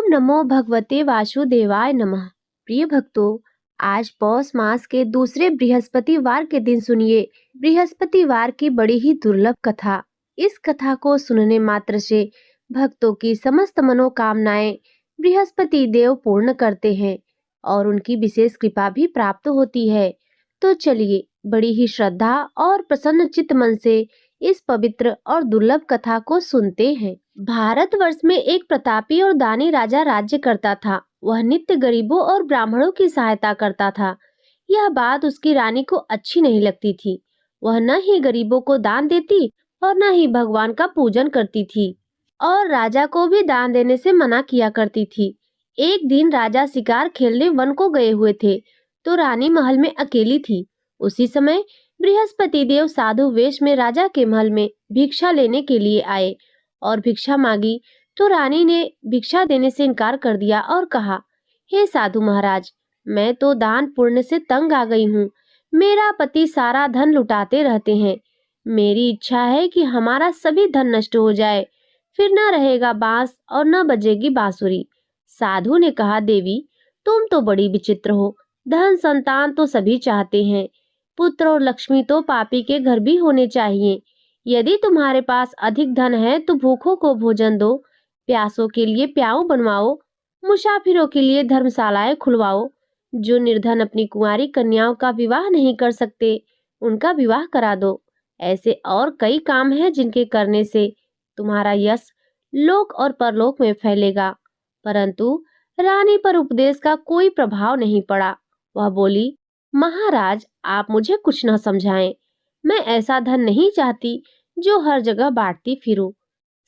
नमो भगवते वासुदेवाय नमः। प्रिय भक्तों, आज पौष मास के दूसरे बृहस्पतिवार के दिन सुनिए बृहस्पतिवार की बड़ी ही दुर्लभ कथा। इस कथा को सुनने मात्र से भक्तों की समस्त मनोकामनाएं बृहस्पति देव पूर्ण करते हैं और उनकी विशेष कृपा भी प्राप्त होती है। तो चलिए बड़ी ही श्रद्धा और प्रसन्न चित्त मन से इस पवित्र और दुर्लभ कथा को सुनते हैं। भारतवर्ष में एक प्रतापी और दानी राजा राज्य करता था। वह नित्य गरीबों और ब्राह्मणों की सहायता करता था। यह बात उसकी रानी को अच्छी नहीं लगती थी। वह न ही गरीबों को दान देती और न ही भगवान का पूजन करती थी और राजा को भी दान देने से मना किया करती थी। एक दिन राजा शिकार खेलने वन को गए हुए थे तो रानी महल में अकेली थी। उसी समय बृहस्पति देव साधु वेश में राजा के महल में भिक्षा लेने के लिए आए और भिक्षा मांगी तो रानी ने भिक्षा देने से इनकार कर दिया और कहा, हे साधु महाराज, मैं तो दान पुण्य से तंग आ गई हूँ। मेरा पति सारा धन लुटाते रहते हैं। मेरी इच्छा है कि हमारा सभी धन नष्ट हो जाए, फिर न रहेगा बांस और न बजेगी बांसुरी। साधु ने कहा, देवी तुम तो बड़ी विचित्र हो। धन संतान तो सभी चाहते हैं, पुत्र और लक्ष्मी तो पापी के घर भी होने चाहिए। यदि तुम्हारे पास अधिक धन है तो भूखों को भोजन दो, प्यासों के लिए प्याऊ बनवाओ, मुसाफिरों के लिए धर्मशालाएं खुलवाओ। जो निर्धन अपनी कुंवारी कन्याओं का विवाह नहीं कर सकते, उनका विवाह करा दो। ऐसे और कई काम हैं जिनके करने से तुम्हारा यश लोक और परलोक में फैलेगा। परंतु रानी पर उपदेश का कोई प्रभाव नहीं पड़ा। वह बोली, महाराज आप मुझे कुछ न समझाएं। मैं ऐसा धन नहीं चाहती जो हर जगह बांटती फिरूं।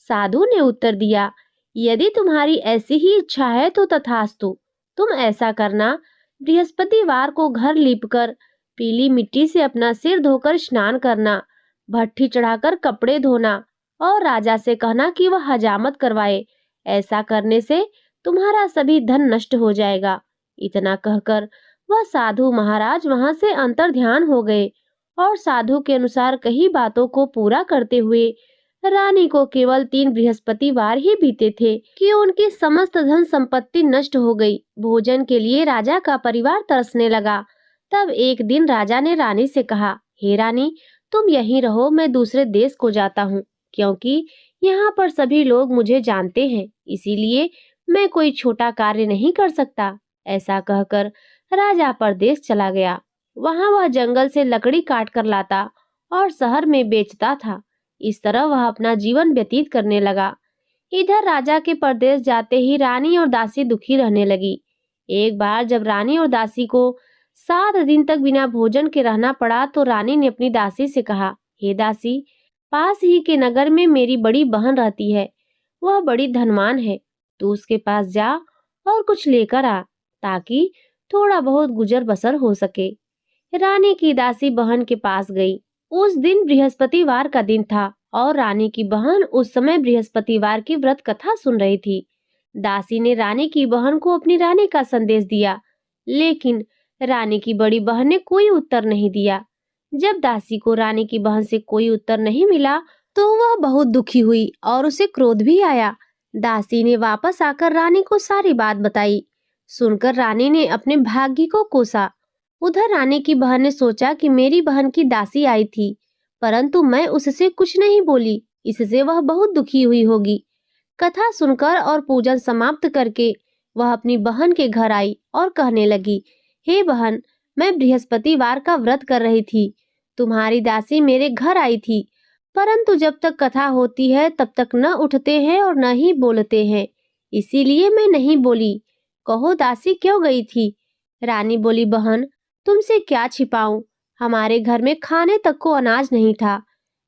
साधु ने उत्तर दिया, यदि तुम्हारी ऐसी ही इच्छा है तो तथास्तु। तुम ऐसा करना, बृहस्पतिवार को घर लीपकर पीली मिट्टी से अपना सिर धोकर स्नान करना, भट्ठी चढ़ाकर कपड़े धोना और राजा से कहना कि वह हजामत करवाए। ऐसा करने से तुम्हारा सभी धन नष्ट हो जाएगा। इतना कहकर वह साधु महाराज वहां से अंतर्ध्यान हो गए और साधु के अनुसार कही बातों को पूरा करते हुए रानी को केवल 3 बृहस्पतिवार ही बीते थे कि उनकी समस्त धन संपत्ति नष्ट हो गई। भोजन के लिए राजा का परिवार तरसने लगा। तब एक दिन राजा ने रानी से कहा, हे रानी तुम यहीं रहो, मैं दूसरे देश को जाता हूँ, क्योंकि यहाँ पर सभी लोग मुझे जानते हैं, इसीलिए मैं कोई छोटा कार्य नहीं कर सकता। ऐसा कहकर राजा परदेश चला गया। वहां वह जंगल से लकड़ी काट कर लाता और शहर में बेचता था। इस तरह वह अपना जीवन व्यतीत करने लगा। इधर राजा के परदेश जाते ही रानी और दासी दुखी रहने लगी। एक बार जब रानी और दासी को 7 दिन तक बिना भोजन के रहना पड़ा तो रानी ने अपनी दासी से कहा, हे दासी, पास ही के नगर में मेरी बड़ी बहन रहती है। वह बड़ी धनवान है। तू उसके पास जा और कुछ लेकर आ, ताकि थोड़ा बहुत गुजर बसर हो सके। रानी की दासी बहन के पास गई। उस दिन बृहस्पतिवार का दिन था और रानी की बहन उस समय बृहस्पतिवार की व्रत कथा सुन रही थी। दासी ने रानी की बहन को अपनी रानी का संदेश दिया, लेकिन रानी की बड़ी बहन ने कोई उत्तर नहीं दिया। जब दासी को रानी की बहन से कोई उत्तर नहीं मिला तो वह बहुत दुखी हुई और उसे क्रोध भी आया। दासी ने वापस आकर रानी को सारी बात बताई। सुनकर रानी ने अपने भाग्य को कोसा। उधर रानी की बहन ने सोचा कि मेरी बहन की दासी आई थी, परंतु मैं उससे कुछ नहीं बोली, इससे वह बहुत दुखी हुई होगी। कथा सुनकर और पूजन समाप्त करके वह अपनी बहन के घर आई और कहने लगी, हे बहन, मैं बृहस्पतिवार का व्रत कर रही थी। तुम्हारी दासी मेरे घर आई थी, परंतु जब तक कथा होती है तब तक न उठते हैं और न ही बोलते हैं, इसीलिए मैं नहीं बोली। कहो दासी क्यों गई थी? रानी बोली, बहन तुमसे क्या छिपाऊं, हमारे घर में खाने तक को अनाज नहीं था।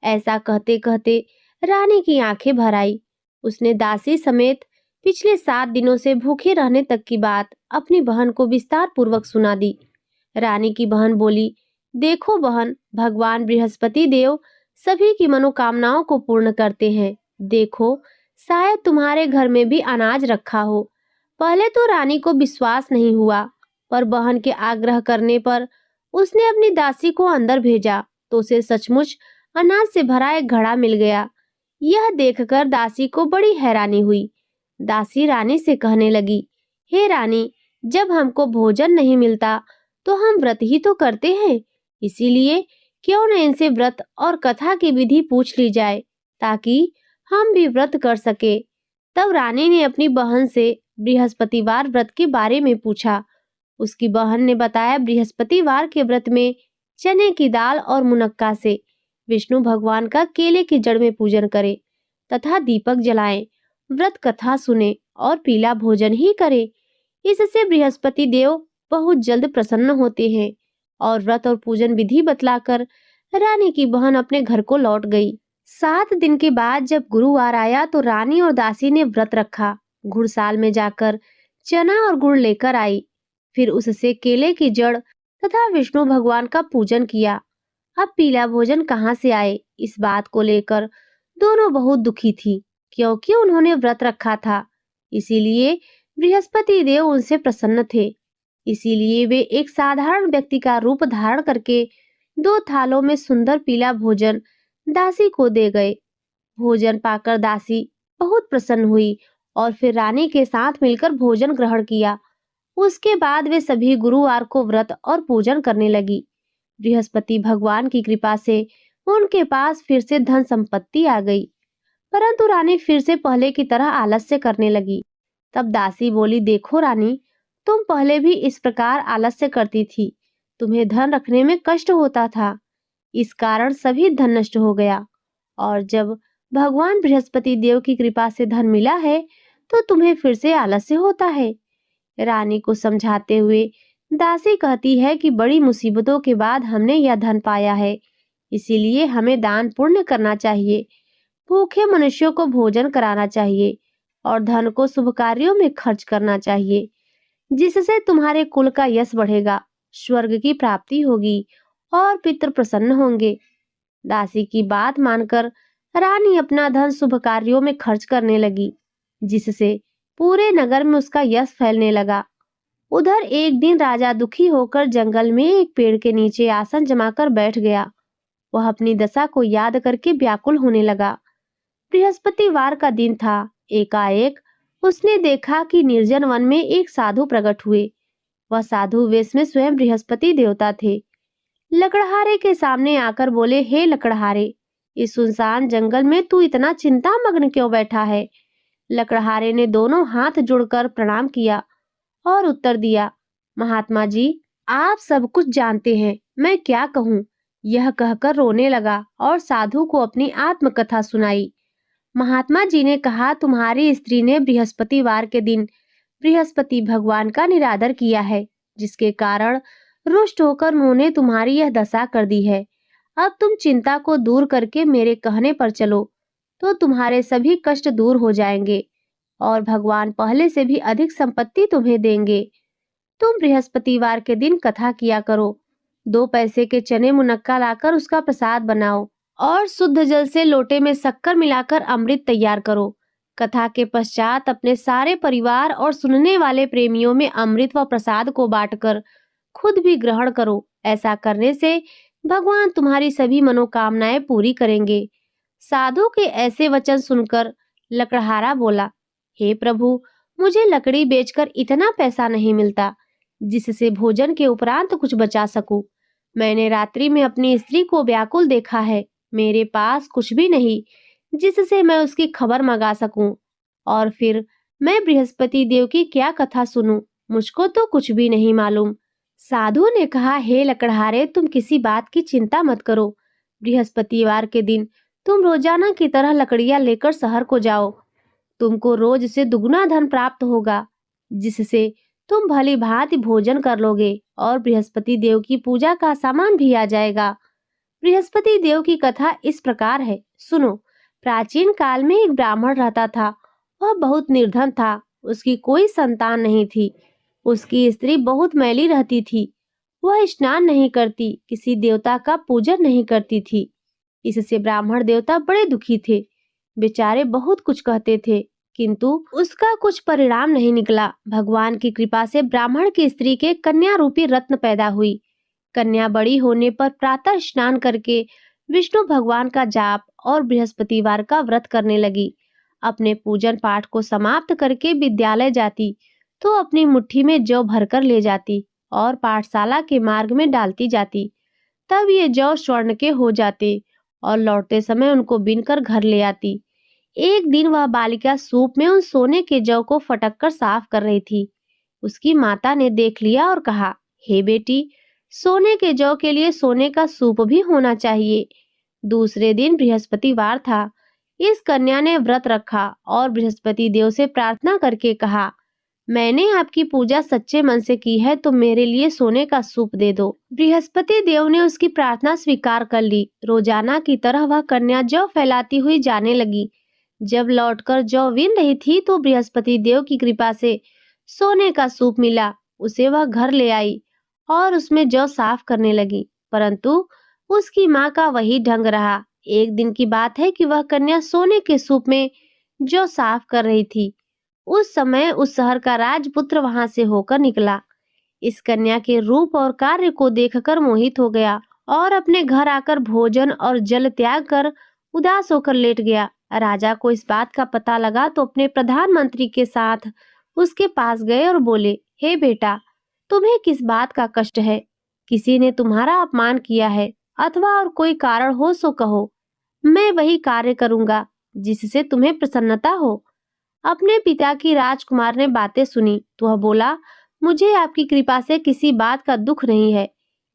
ऐसा कहते कहते रानी की आंखें भर आई। उसने दासी समेत पिछले 7 दिनों से भूखे रहने तक की बात अपनी बहन को विस्तार पूर्वक सुना दी। रानी की बहन बोली, देखो बहन, भगवान बृहस्पति देव सभी की मनोकामनाओं को पूर्ण करते हैं। देखो, शायद तुम्हारे घर में भी अनाज रखा हो। पहले तो रानी को विश्वास नहीं हुआ, पर बहन के आग्रह करने पर उसने अपनी दासी को अंदर भेजा तो उसे सचमुच अनाज से भरा एक घड़ा मिल गया। यह देखकर दासी को बड़ी हैरानी हुई। दासी रानी से कहने लगी, हे रानी, जब हमको भोजन नहीं मिलता तो हम व्रत ही तो करते हैं, इसीलिए क्यों न इनसे व्रत और कथा की विधि पूछ ली जाए ताकि हम भी व्रत कर सके। तब रानी ने अपनी बहन से बृहस्पतिवार व्रत के बारे में पूछा। उसकी बहन ने बताया, बृहस्पतिवार के व्रत में चने की दाल और मुनक्का से विष्णु भगवान का केले की जड़ में पूजन करें तथा दीपक जलाएं, व्रत कथा सुने और पीला भोजन ही करें। इससे बृहस्पति देव बहुत जल्द प्रसन्न होते हैं। और व्रत और पूजन विधि बतलाकर रानी की बहन अपने घर को लौट गई। 7 दिन के बाद जब गुरुवार आया तो रानी और दासी ने व्रत रखा। घुड़साल में जाकर चना और गुड़ लेकर आई, फिर उससे केले की जड़ तथा विष्णु भगवान का पूजन किया। अब पीला भोजन कहाँ से आए, इस बात को लेकर दोनों बहुत दुखी थी, क्योंकि उन्होंने व्रत रखा था। इसीलिए बृहस्पति देव उनसे प्रसन्न थे। इसीलिए वे एक साधारण व्यक्ति का रूप धारण करके 2 थालों में सुंदर पीला भोजन दासी को दे गए। भोजन पाकर दासी बहुत प्रसन्न हुई और फिर रानी के साथ मिलकर भोजन ग्रहण किया। उसके बाद वे सभी गुरुवार को व्रत और पूजन करने लगी। बृहस्पति भगवान की कृपा से उनके पास फिर से धन संपत्ति आ गई, परंतु रानी फिर से पहले की तरह आलस्य करने लगी। तब दासी बोली, देखो रानी, तुम पहले भी इस प्रकार आलस्य करती थी। तुम्हें धन रखने में कष्ट होता था, इस कारण सभी धन नष्ट हो गया। और जब भगवान बृहस्पति देव की कृपा से धन मिला है तो तुम्हें फिर से आलस्य होता है। रानी को समझाते हुए दासी कहती है कि बड़ी मुसीबतों के बाद हमने यह धन पाया है, इसीलिए हमें दान पुण्य करना चाहिए, भूखे मनुष्यों को भोजन कराना चाहिए और धन को शुभ कार्यों में खर्च करना चाहिए, जिससे तुम्हारे कुल का यश बढ़ेगा, स्वर्ग की प्राप्ति होगी और पितृ प्रसन्न होंगे। दासी की बात मानकर रानी अपना धन शुभ कार्यों में खर्च करने लगी, जिससे पूरे नगर में उसका यश फैलने लगा। उधर एक दिन राजा दुखी होकर जंगल में एक पेड़ के नीचे आसन जमाकर बैठ गया। वह अपनी दशा को याद करके व्याकुल होने लगा। बृहस्पतिवार का दिन था। एकाएक उसने देखा कि निर्जन वन में एक साधु प्रकट हुए। वह साधु वेश में स्वयं बृहस्पति देवता थे। लकड़हारे के सामने आकर बोले, हे लकड़हारे, इस सुनसान जंगल में तू इतना चिंता मग्न क्यों बैठा है? लकड़हारे ने दोनों हाथ जोड़कर प्रणाम किया और उत्तर दिया, महात्मा जी, आप सब कुछ जानते हैं, मैं क्या कहूँ। यह कहकर रोने लगा और साधु को अपनी आत्मकथा सुनाई। महात्मा जी ने कहा, तुम्हारी स्त्री ने बृहस्पतिवार के दिन बृहस्पति भगवान का निरादर किया है, जिसके कारण रुष्ट होकर उन्होंने तुम्हारी यह दशा कर दी है। अब तुम चिंता को दूर करके मेरे कहने पर चलो, तो तुम्हारे सभी कष्ट दूर हो जाएंगे और भगवान पहले से भी अधिक संपत्ति तुम्हें देंगे। तुम बृहस्पतिवार के दिन कथा किया करो। 2 पैसे के चने मुनक्का लाकर उसका प्रसाद बनाओ और शुद्ध जल से लोटे में शक्कर मिलाकर अमृत तैयार करो। कथा के पश्चात अपने सारे परिवार और सुनने वाले प्रेमियों में अमृत व प्रसाद को बांटकर खुद भी ग्रहण करो। ऐसा करने से भगवान तुम्हारी सभी मनोकामनाएं पूरी करेंगे। साधु के ऐसे वचन सुनकर लकड़हारा बोला, हे प्रभु, मुझे लकड़ी बेचकर इतना पैसा नहीं मिलता जिससे भोजन के उपरांत कुछ बचा सकूं। मैंने रात्रि में अपनी स्त्री को व्याकुल देखा है। मेरे पास कुछ भी नहीं जिससे मैं उसकी खबर मंगा सकूं। और फिर मैं बृहस्पति देव की क्या कथा सुनूं? मुझको तो कुछ भी नहीं मालूम। साधु ने कहा, हे लकड़हारे, तुम किसी बात की चिंता मत करो। बृहस्पतिवार के दिन तुम रोजाना की तरह लकड़ियां लेकर शहर को जाओ। तुमको रोज से दुगना धन प्राप्त होगा, जिससे तुम भली भांति भोजन कर लोगे और बृहस्पति देव की पूजा का सामान भी आ जाएगा। बृहस्पति देव की कथा इस प्रकार है, सुनो। प्राचीन काल में एक ब्राह्मण रहता था। वह बहुत निर्धन था। उसकी कोई संतान नहीं थी। उसकी स्त्री बहुत मैली रहती थी। वह स्नान नहीं करती, किसी देवता का पूजन नहीं करती थी। इससे ब्राह्मण देवता बड़े दुखी थे। बेचारे बहुत कुछ कहते थे, किंतु उसका कुछ परिणाम नहीं निकला। भगवान की कृपा से ब्राह्मण की स्त्री के कन्या रूपी रत्न पैदा हुई। कन्या बड़ी होने पर प्रातः स्नान करके विष्णु भगवान का जाप और बृहस्पतिवार का व्रत करने लगी। अपने पूजन पाठ को समाप्त करके विद्यालय जाती तो अपनी मुट्ठी में जौ भरकर ले जाती और पाठशाला के मार्ग में डालती जाती। तब ये जौ स्वर्ण के हो जाते और लौटते समय उनको बीनकर घर ले आती। एक दिन वह बालिका सूप में उन सोने के जौ को फटक कर साफ कर रही थी। उसकी माता ने देख लिया और कहा, हे बेटी, सोने के जौ के लिए सोने का सूप भी होना चाहिए। दूसरे दिन बृहस्पतिवार था। इस कन्या ने व्रत रखा और बृहस्पति देव से प्रार्थना करके कहा, मैंने आपकी पूजा सच्चे मन से की है तो मेरे लिए सोने का सूप दे दो। बृहस्पति देव ने उसकी प्रार्थना स्वीकार कर ली। रोजाना की तरह वह कन्या जौ फैलाती हुई जाने लगी। जब लौटकर जौ बीन रही थी तो बृहस्पति देव की कृपा से सोने का सूप मिला। उसे वह घर ले आई और उसमें जौ साफ करने लगी, परंतु उसकी माँ का वही ढंग रहा। एक दिन की बात है कि वह कन्या सोने के सूप में जौ साफ कर रही थी। उस समय उस शहर का राजपुत्र वहां से होकर निकला। इस कन्या के रूप और कार्य को देखकर मोहित हो गया और अपने घर आकर भोजन और जल त्याग कर उदास होकर लेट गया। राजा को इस बात का पता लगा तो अपने प्रधानमंत्री के साथ उसके पास गए और बोले, हे बेटा, तुम्हें किस बात का कष्ट है? किसी ने तुम्हारा अपमान किया है अथवा और कोई कारण हो सो कहो, मैं वही कार्य करूंगा जिससे तुम्हें प्रसन्नता हो। अपने पिता की राजकुमार ने बातें सुनी तो वह बोला, मुझे आपकी कृपा से किसी बात का दुख नहीं है।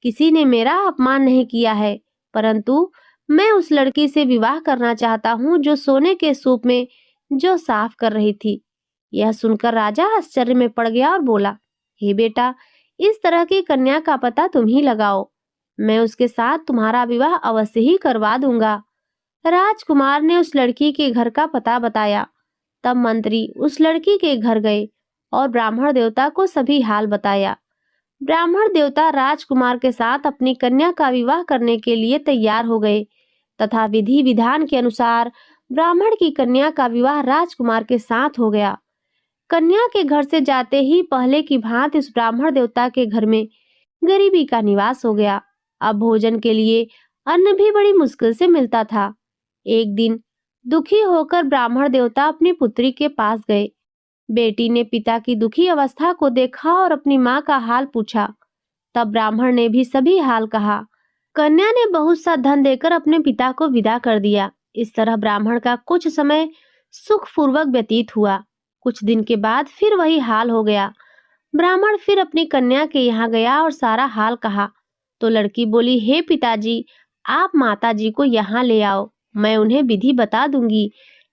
किसी ने मेरा अपमान नहीं किया है, परंतु मैं उस लड़की से विवाह करना चाहता हूँ जो सोने के सूप में जो साफ कर रही थी। यह सुनकर राजा आश्चर्य में पड़ गया और बोला, हे बेटा, इस तरह की कन्या का पता तुम ही लगाओ। मैं उसके साथ तुम्हारा विवाह अवश्य ही करवा दूंगा। राजकुमार ने उस लड़की के घर का पता बताया। तब मंत्री उस लड़की के घर गए और ब्राह्मण देवता को सभी हाल बताया। ब्राह्मण देवता राजकुमार के साथ अपनी कन्या का विवाह करने के लिए तैयार हो गए तथा विधि विधान के अनुसार ब्राह्मण की कन्या का विवाह राजकुमार के साथ हो गया। कन्या के घर से जाते ही पहले की भांति उस ब्राह्मण देवता के घर में गरीबी का निवास हो गया। अब भोजन के लिए अन्न भी बड़ी मुश्किल से मिलता था। एक दिन दुखी होकर ब्राह्मण देवता अपनी पुत्री के पास गए। बेटी ने पिता की दुखी अवस्था को देखा और अपनी माँ का हाल पूछा। तब ब्राह्मण ने भी सभी हाल कहा। कन्या ने बहुत सा धन देकर अपने पिता को विदा कर दिया। इस तरह ब्राह्मण का कुछ समय सुखपूर्वक व्यतीत हुआ। कुछ दिन के बाद फिर वही हाल हो गया। ब्राह्मण फिर अपनी कन्या के यहाँ गया और सारा हाल कहा तो लड़की बोली, हे पिताजी, आप माताजी को यहाँ ले आओ, मैं उन्हें विधि बता दूंगी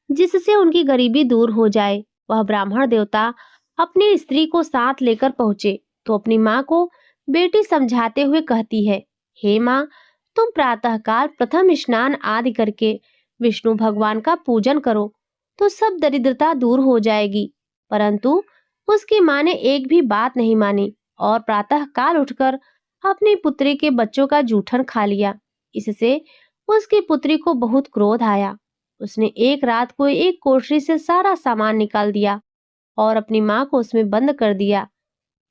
जिससे उनकी गरीबी दूर हो जाए। वह ब्राह्मण देवता अपनी स्त्री को साथ लेकर पहुंचे तो अपनी माँ को बेटी समझाते हुए कहती है, हे माँ, तुम प्रातःकाल प्रथम स्नान आदि करके विष्णु भगवान का पूजन करो तो सब दरिद्रता दूर हो जाएगी। परंतु उसकी माँ ने एक भी बात नहीं मानी और प्रातःकाल उठकर अपनी पुत्री के बच्चों का जूठन खा लिया। इससे उसकी पुत्री को बहुत क्रोध आया। उसने एक रात को एक कोठरी से सारा सामान निकाल दिया और अपनी माँ को उसमें बंद कर दिया।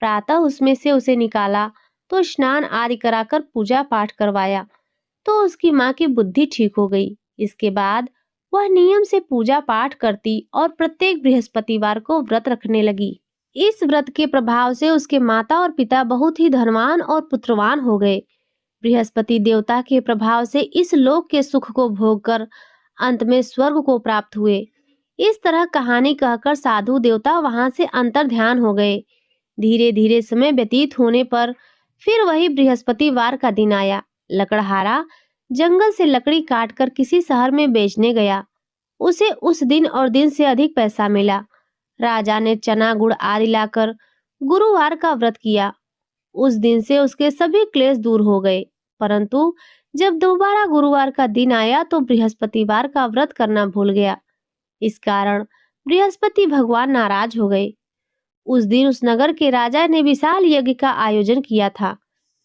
प्रातः उसमें से उसे निकाला तो स्नान आदि कराकर पूजा पाठ करवाया तो उसकी माँ की बुद्धि ठीक हो गई। इसके बाद वह नियम से पूजा पाठ करती और प्रत्येक बृहस्पतिवार को व्रत रखने लगी। इस व्रत के प्रभाव से उसके माता और पिता बहुत ही धनवान और पुत्रवान हो गए। बृहस्पति देवता के प्रभाव से इस लोक के सुख को भोगकर अंत में स्वर्ग को प्राप्त हुए। इस तरह कहानी कहकर साधु देवता वहां से अंतर्ध्यान हो गए। धीरे धीरे समय व्यतीत होने पर फिर वही बृहस्पतिवार का दिन आया। लकड़हारा जंगल से लकड़ी काटकर किसी शहर में बेचने गया। उसे उस दिन और दिन से अधिक पैसा मिला। राजा ने चना गुड़ आदि लाकर गुरुवार का व्रत किया। उस दिन से उसके सभी क्लेश दूर हो गए। परंतु जब दोबारा गुरुवार का दिन आया तो बृहस्पतिवार का व्रत करना भूल गया। इस कारण बृहस्पति भगवान नाराज हो गए। उस दिन उस नगर के राजा ने विशाल यज्ञ का आयोजन किया था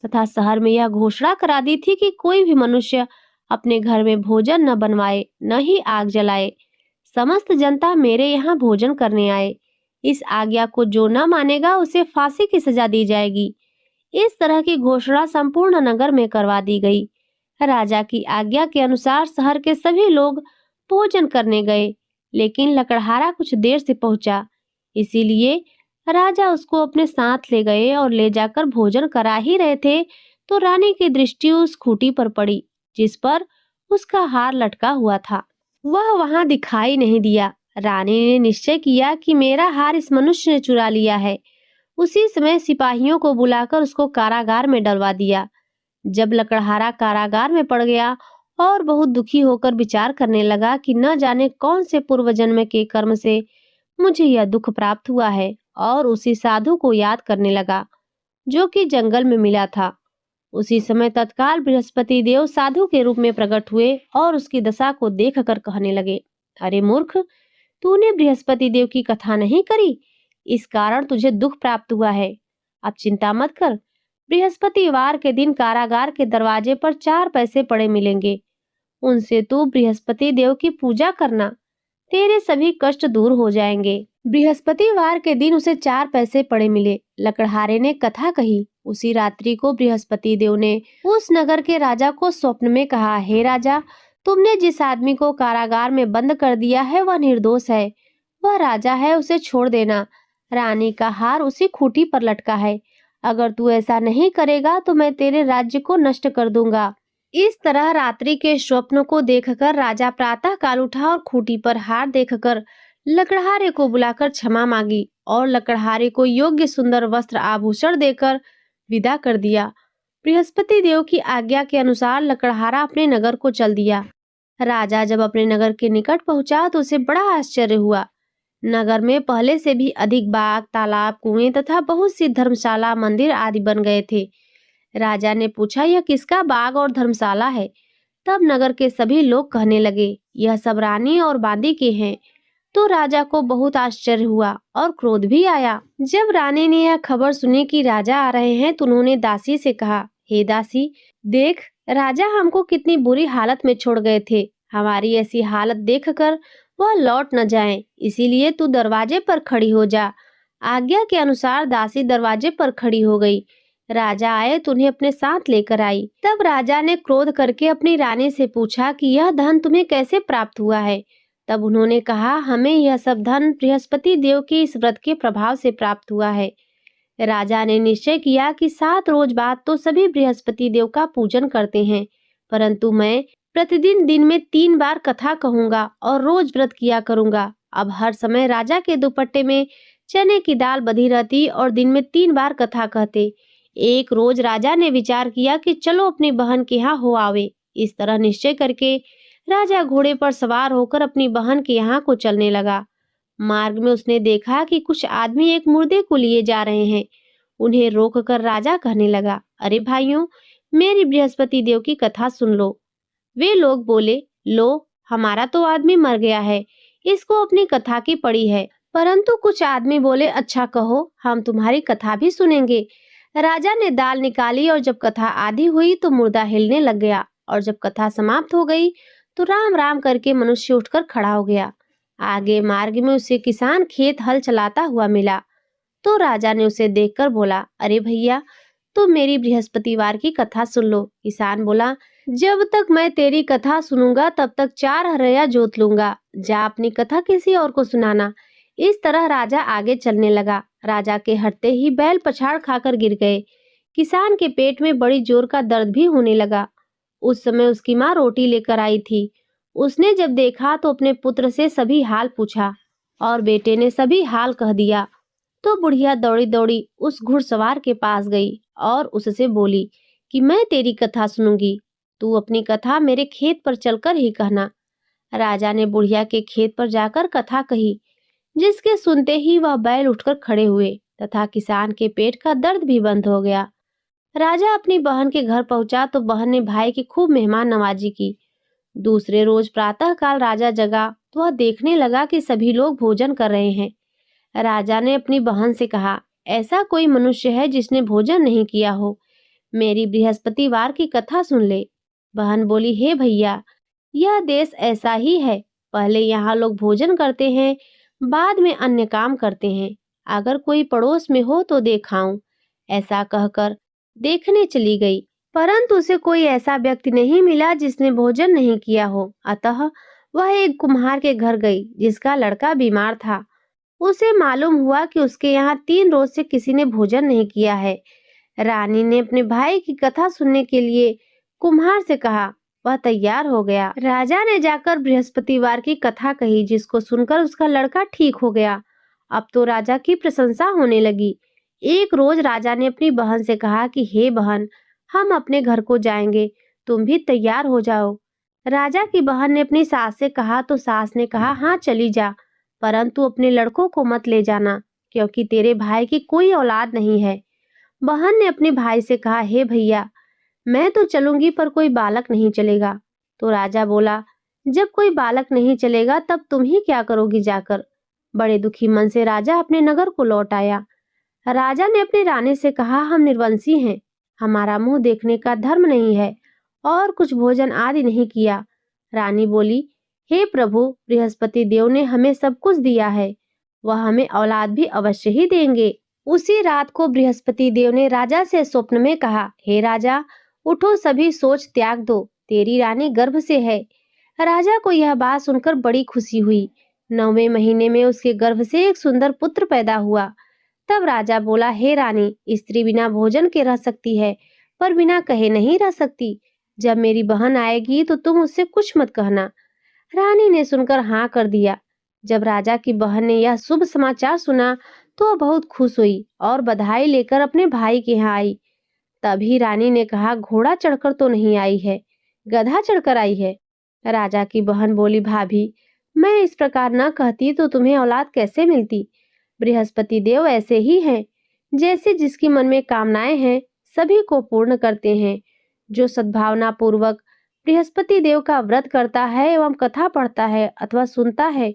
तथा शहर में यह घोषणा करा दी थी कि कोई भी मनुष्य अपने घर में भोजन न बनवाए, न ही आग जलाए। समस्त जनता मेरे यहाँ भोजन करने आए। इस आज्ञा को जो न मानेगा उसे फांसी की सजा दी जाएगी। इस तरह की घोषणा संपूर्ण नगर में करवा दी गई। राजा की आज्ञा के अनुसार शहर के सभी लोग भोजन करने गए, लेकिन लकड़हारा कुछ देर से पहुंचा, इसीलिए राजा उसको अपने साथ ले गए और ले जाकर भोजन करा ही रहे थे तो रानी की दृष्टि उस खूंटी पर पड़ी जिस पर उसका हार लटका हुआ था। वह वहां दिखाई नहीं दिया। रानी ने निश्चय किया कि मेरा हार इस मनुष्य ने चुरा लिया है। उसी समय सिपाहियों को बुलाकर उसको कारागार में डलवा दिया। जब लकड़हारा कारागार में पड़ गया और बहुत दुखी होकर विचार करने लगा कि न जाने कौन से पूर्व जन्म के कर्म से मुझे यह दुख प्राप्त हुआ है, और उसी साधु को याद करने लगा जो कि जंगल में मिला था। उसी समय तत्काल बृहस्पति देव साधु के रूप में प्रकट हुए और उसकी दशा को देखकर कहने लगे, अरे मूर्ख, तूने बृहस्पति देव की कथा नहीं करी, इस कारण तुझे दुख प्राप्त हुआ है। अब चिंता मत कर, बृहस्पतिवार के दिन कारागार के दरवाजे पर 4 पैसे पड़े मिलेंगे, उनसे तू बृहस्पति देव की पूजा करना, तेरे सभी कष्ट दूर हो जाएंगे। बृहस्पतिवार के दिन उसे 4 पैसे पड़े मिले। लकड़हारे ने कथा कही। उसी रात्रि को बृहस्पति देव ने उस नगर के राजा को स्वप्न में कहा, हे राजा, तुमने जिस आदमी को कारागार में बंद कर दिया है वह निर्दोष है, वह राजा है, उसे छोड़ देना। रानी का हार उसी खूंटी पर लटका है, अगर तू ऐसा नहीं करेगा तो मैं तेरे राज्य को नष्ट कर दूंगा। इस तरह रात्रि के स्वप्न को देखकर राजा प्रातः काल उठा और खूंटी पर हार देखकर लकड़हारे को बुलाकर क्षमा मांगी और लकड़हारे को योग्य सुंदर वस्त्र आभूषण देकर विदा कर दिया। बृहस्पति देव की आज्ञा के अनुसार लकड़हारा अपने नगर को चल दिया। राजा जब अपने नगर के निकट पहुंचा तो उसे बड़ा आश्चर्य हुआ। नगर में पहले से भी अधिक बाग, तालाब, कुएं तथा बहुत सी धर्मशाला, मंदिर आदि बन गए थे। राजा ने पूछा, यह किसका बाग और धर्मशाला है? तब नगर के सभी लोग कहने लगे, यह सब रानी और बांदी के हैं। तो राजा को बहुत आश्चर्य हुआ और क्रोध भी आया। जब रानी ने यह खबर सुनी कि राजा आ रहे हैं तो उन्होंने दासी से कहा, हे दासी, देख, राजा हमको कितनी बुरी हालत में छोड़ गए थे। हमारी ऐसी हालत देखकर वह लौट न जाएं, इसीलिए तू दरवाजे पर खड़ी हो जा। आज्ञा के अनुसार दासी दरवाजे पर खड़ी हो गई। राजा आए तो उन्हें अपने साथ लेकर आई। तब राजा ने क्रोध करके अपनी रानी से पूछा कि यह धन तुम्हें कैसे प्राप्त हुआ है? तब उन्होंने कहा, हमें यह सब धन बृहस्पति देव के इस व्रत के प्रभाव से प्राप्त हुआ है। राजा ने निश्चय किया कि 7 रोज बाद तो सभी बृहस्पति देव का पूजन करते हैं, परंतु मैं प्रतिदिन दिन में 3 बार कथा कहूंगा और रोज व्रत किया करूंगा। अब हर समय राजा के दुपट्टे में चने की दाल बंधी रहती और दिन में 3 बार कथा कहते। एक रोज राजा ने विचार किया कि चलो अपनी बहन के यहाँ हो आवे। इस तरह निश्चय करके राजा घोड़े पर सवार होकर अपनी बहन के यहाँ को चलने लगा। मार्ग में उसने देखा कि कुछ आदमी एक मुर्दे को लिए जा रहे हैं। उन्हें रोककर राजा कहने लगा, अरे भाइयों, मेरी बृहस्पति देव की कथा सुन लो। वे लोग बोले, लो, हमारा तो आदमी मर गया है, इसको अपनी कथा की पड़ी है। परंतु कुछ आदमी बोले, अच्छा कहो, हम तुम्हारी कथा भी सुनेंगे। राजा ने दाल निकाली और जब कथा आधी हुई तो मुर्दा हिलने लग गया, और जब कथा समाप्त हो गई तो राम राम करके मनुष्य उठकर खड़ा हो गया। आगे मार्ग में उसे किसान खेत हल चलाता हुआ मिला। तो राजा ने उसे देखकर बोला, अरे भैया, तुम मेरी बृहस्पतिवार की कथा सुन लो। किसान बोला, जब तक मैं तेरी कथा सुनूंगा तब तक 4 हरया जोत लूंगा। जा अपनी कथा किसी और को सुनाना। इस तरह राजा आगे चलने लगा। राजा के हटते ही बैल पछाड़ खाकर गिर गए। किसान के पेट में बड़ी जोर का दर्द भी होने लगा। उस समय उसकी माँ रोटी लेकर आई थी। उसने जब देखा तो अपने पुत्र से सभी हाल पूछा और बेटे ने सभी हाल कह दिया। तो बुढ़िया दौड़ी दौड़ी उस घुड़सवार के पास गई और उससे बोली कि मैं तेरी कथा सुनूंगी, तू अपनी कथा मेरे खेत पर चलकर ही कहना। राजा ने बुढ़िया के खेत पर जाकर कथा कही, जिसके सुनते ही वह बैल उठकर खड़े हुए तथा किसान के पेट का दर्द भी बंद हो गया। राजा अपनी बहन के घर पहुंचा तो बहन ने भाई की खूब मेहमान नवाजी की। दूसरे रोज प्रातः काल राजा जगा तो वह देखने लगा कि सभी लोग भोजन कर रहे हैं। राजा ने अपनी बहन से कहा, ऐसा कोई मनुष्य है जिसने भोजन नहीं किया हो, मेरी बृहस्पतिवार की कथा सुन ले। बहन बोली, हे भैया, यह देश ऐसा ही है, पहले यहाँ लोग भोजन करते हैं, बाद में अन्य काम करते हैं। अगर कोई पड़ोस में हो तो देखाऊं। ऐसा कहकर देखने चली गई, परंतु उसे कोई ऐसा व्यक्ति नहीं मिला जिसने भोजन नहीं किया हो। अतः वह एक कुम्हार के घर गई जिसका लड़का बीमार था। उसे मालूम हुआ कि उसके यहाँ 3 रोज से किसी ने भोजन नहीं किया है। रानी ने अपने भाई की कथा सुनने के लिए कुम्हार से कहा। वह तैयार हो गया। राजा ने जाकर बृहस्पतिवार की कथा कही, जिसको सुनकर उसका लड़का ठीक हो गया। अब तो राजा की प्रशंसा होने लगी। एक रोज राजा ने अपनी बहन से कहा कि हे बहन, हम अपने घर को जाएंगे, तुम भी तैयार हो जाओ। राजा की बहन ने अपनी सास से कहा तो सास ने कहा, हाँ चली जा, परंतु अपने लड़कों को मत ले जाना, क्योंकि तेरे भाई की कोई औलाद नहीं है। बहन ने अपने भाई से कहा, हे भैया, मैं तो चलूंगी पर कोई बालक नहीं चलेगा। तो राजा बोला, जब कोई बालक नहीं चलेगा तब तुम ही क्या करोगी जाकर। बड़े दुखी मन से राजा अपने नगर को लौट आया। राजा ने अपनी रानी से कहा, हम निर्वंशी हैं, हमारा मुंह देखने का धर्म नहीं है और कुछ भोजन आदि नहीं किया। रानी बोली, हे प्रभु, बृहस्पति देव ने हमें सब कुछ दिया है, वह हमें औलाद भी अवश्य ही देंगे। उसी रात को बृहस्पति देव ने राजा से स्वप्न में कहा, हे राजा, उठो, सभी सोच त्याग दो, तेरी रानी गर्भ से है। राजा को यह बात सुनकर बड़ी खुशी हुई। 9वें महीने में उसके गर्भ से एक सुंदर पुत्र पैदा हुआ। तब राजा बोला, हे रानी, स्त्री बिना भोजन के रह सकती है, पर बिना कहे नहीं रह सकती। जब मेरी बहन आएगी तो तुम उससे कुछ मत कहना। रानी ने सुनकर हाँ कर दिया। जब राजा की बहन ने यह शुभ समाचार सुना तो वह बहुत खुश हुई और बधाई लेकर अपने भाई के यहाँ आई। तभी रानी ने कहा, घोड़ा चढ़कर तो नहीं आई है, गधा चढ़कर आई है। राजा की बहन बोली, भाभी, मैं इस प्रकार न कहती तो तुम्हें औलाद कैसे मिलती। बृहस्पति देव ऐसे ही हैं, जैसे जिसकी मन में कामनाएं हैं सभी को पूर्ण करते हैं। जो सद्भावना पूर्वक बृहस्पति देव का व्रत करता है एवं कथा पढ़ता है अथवा सुनता है,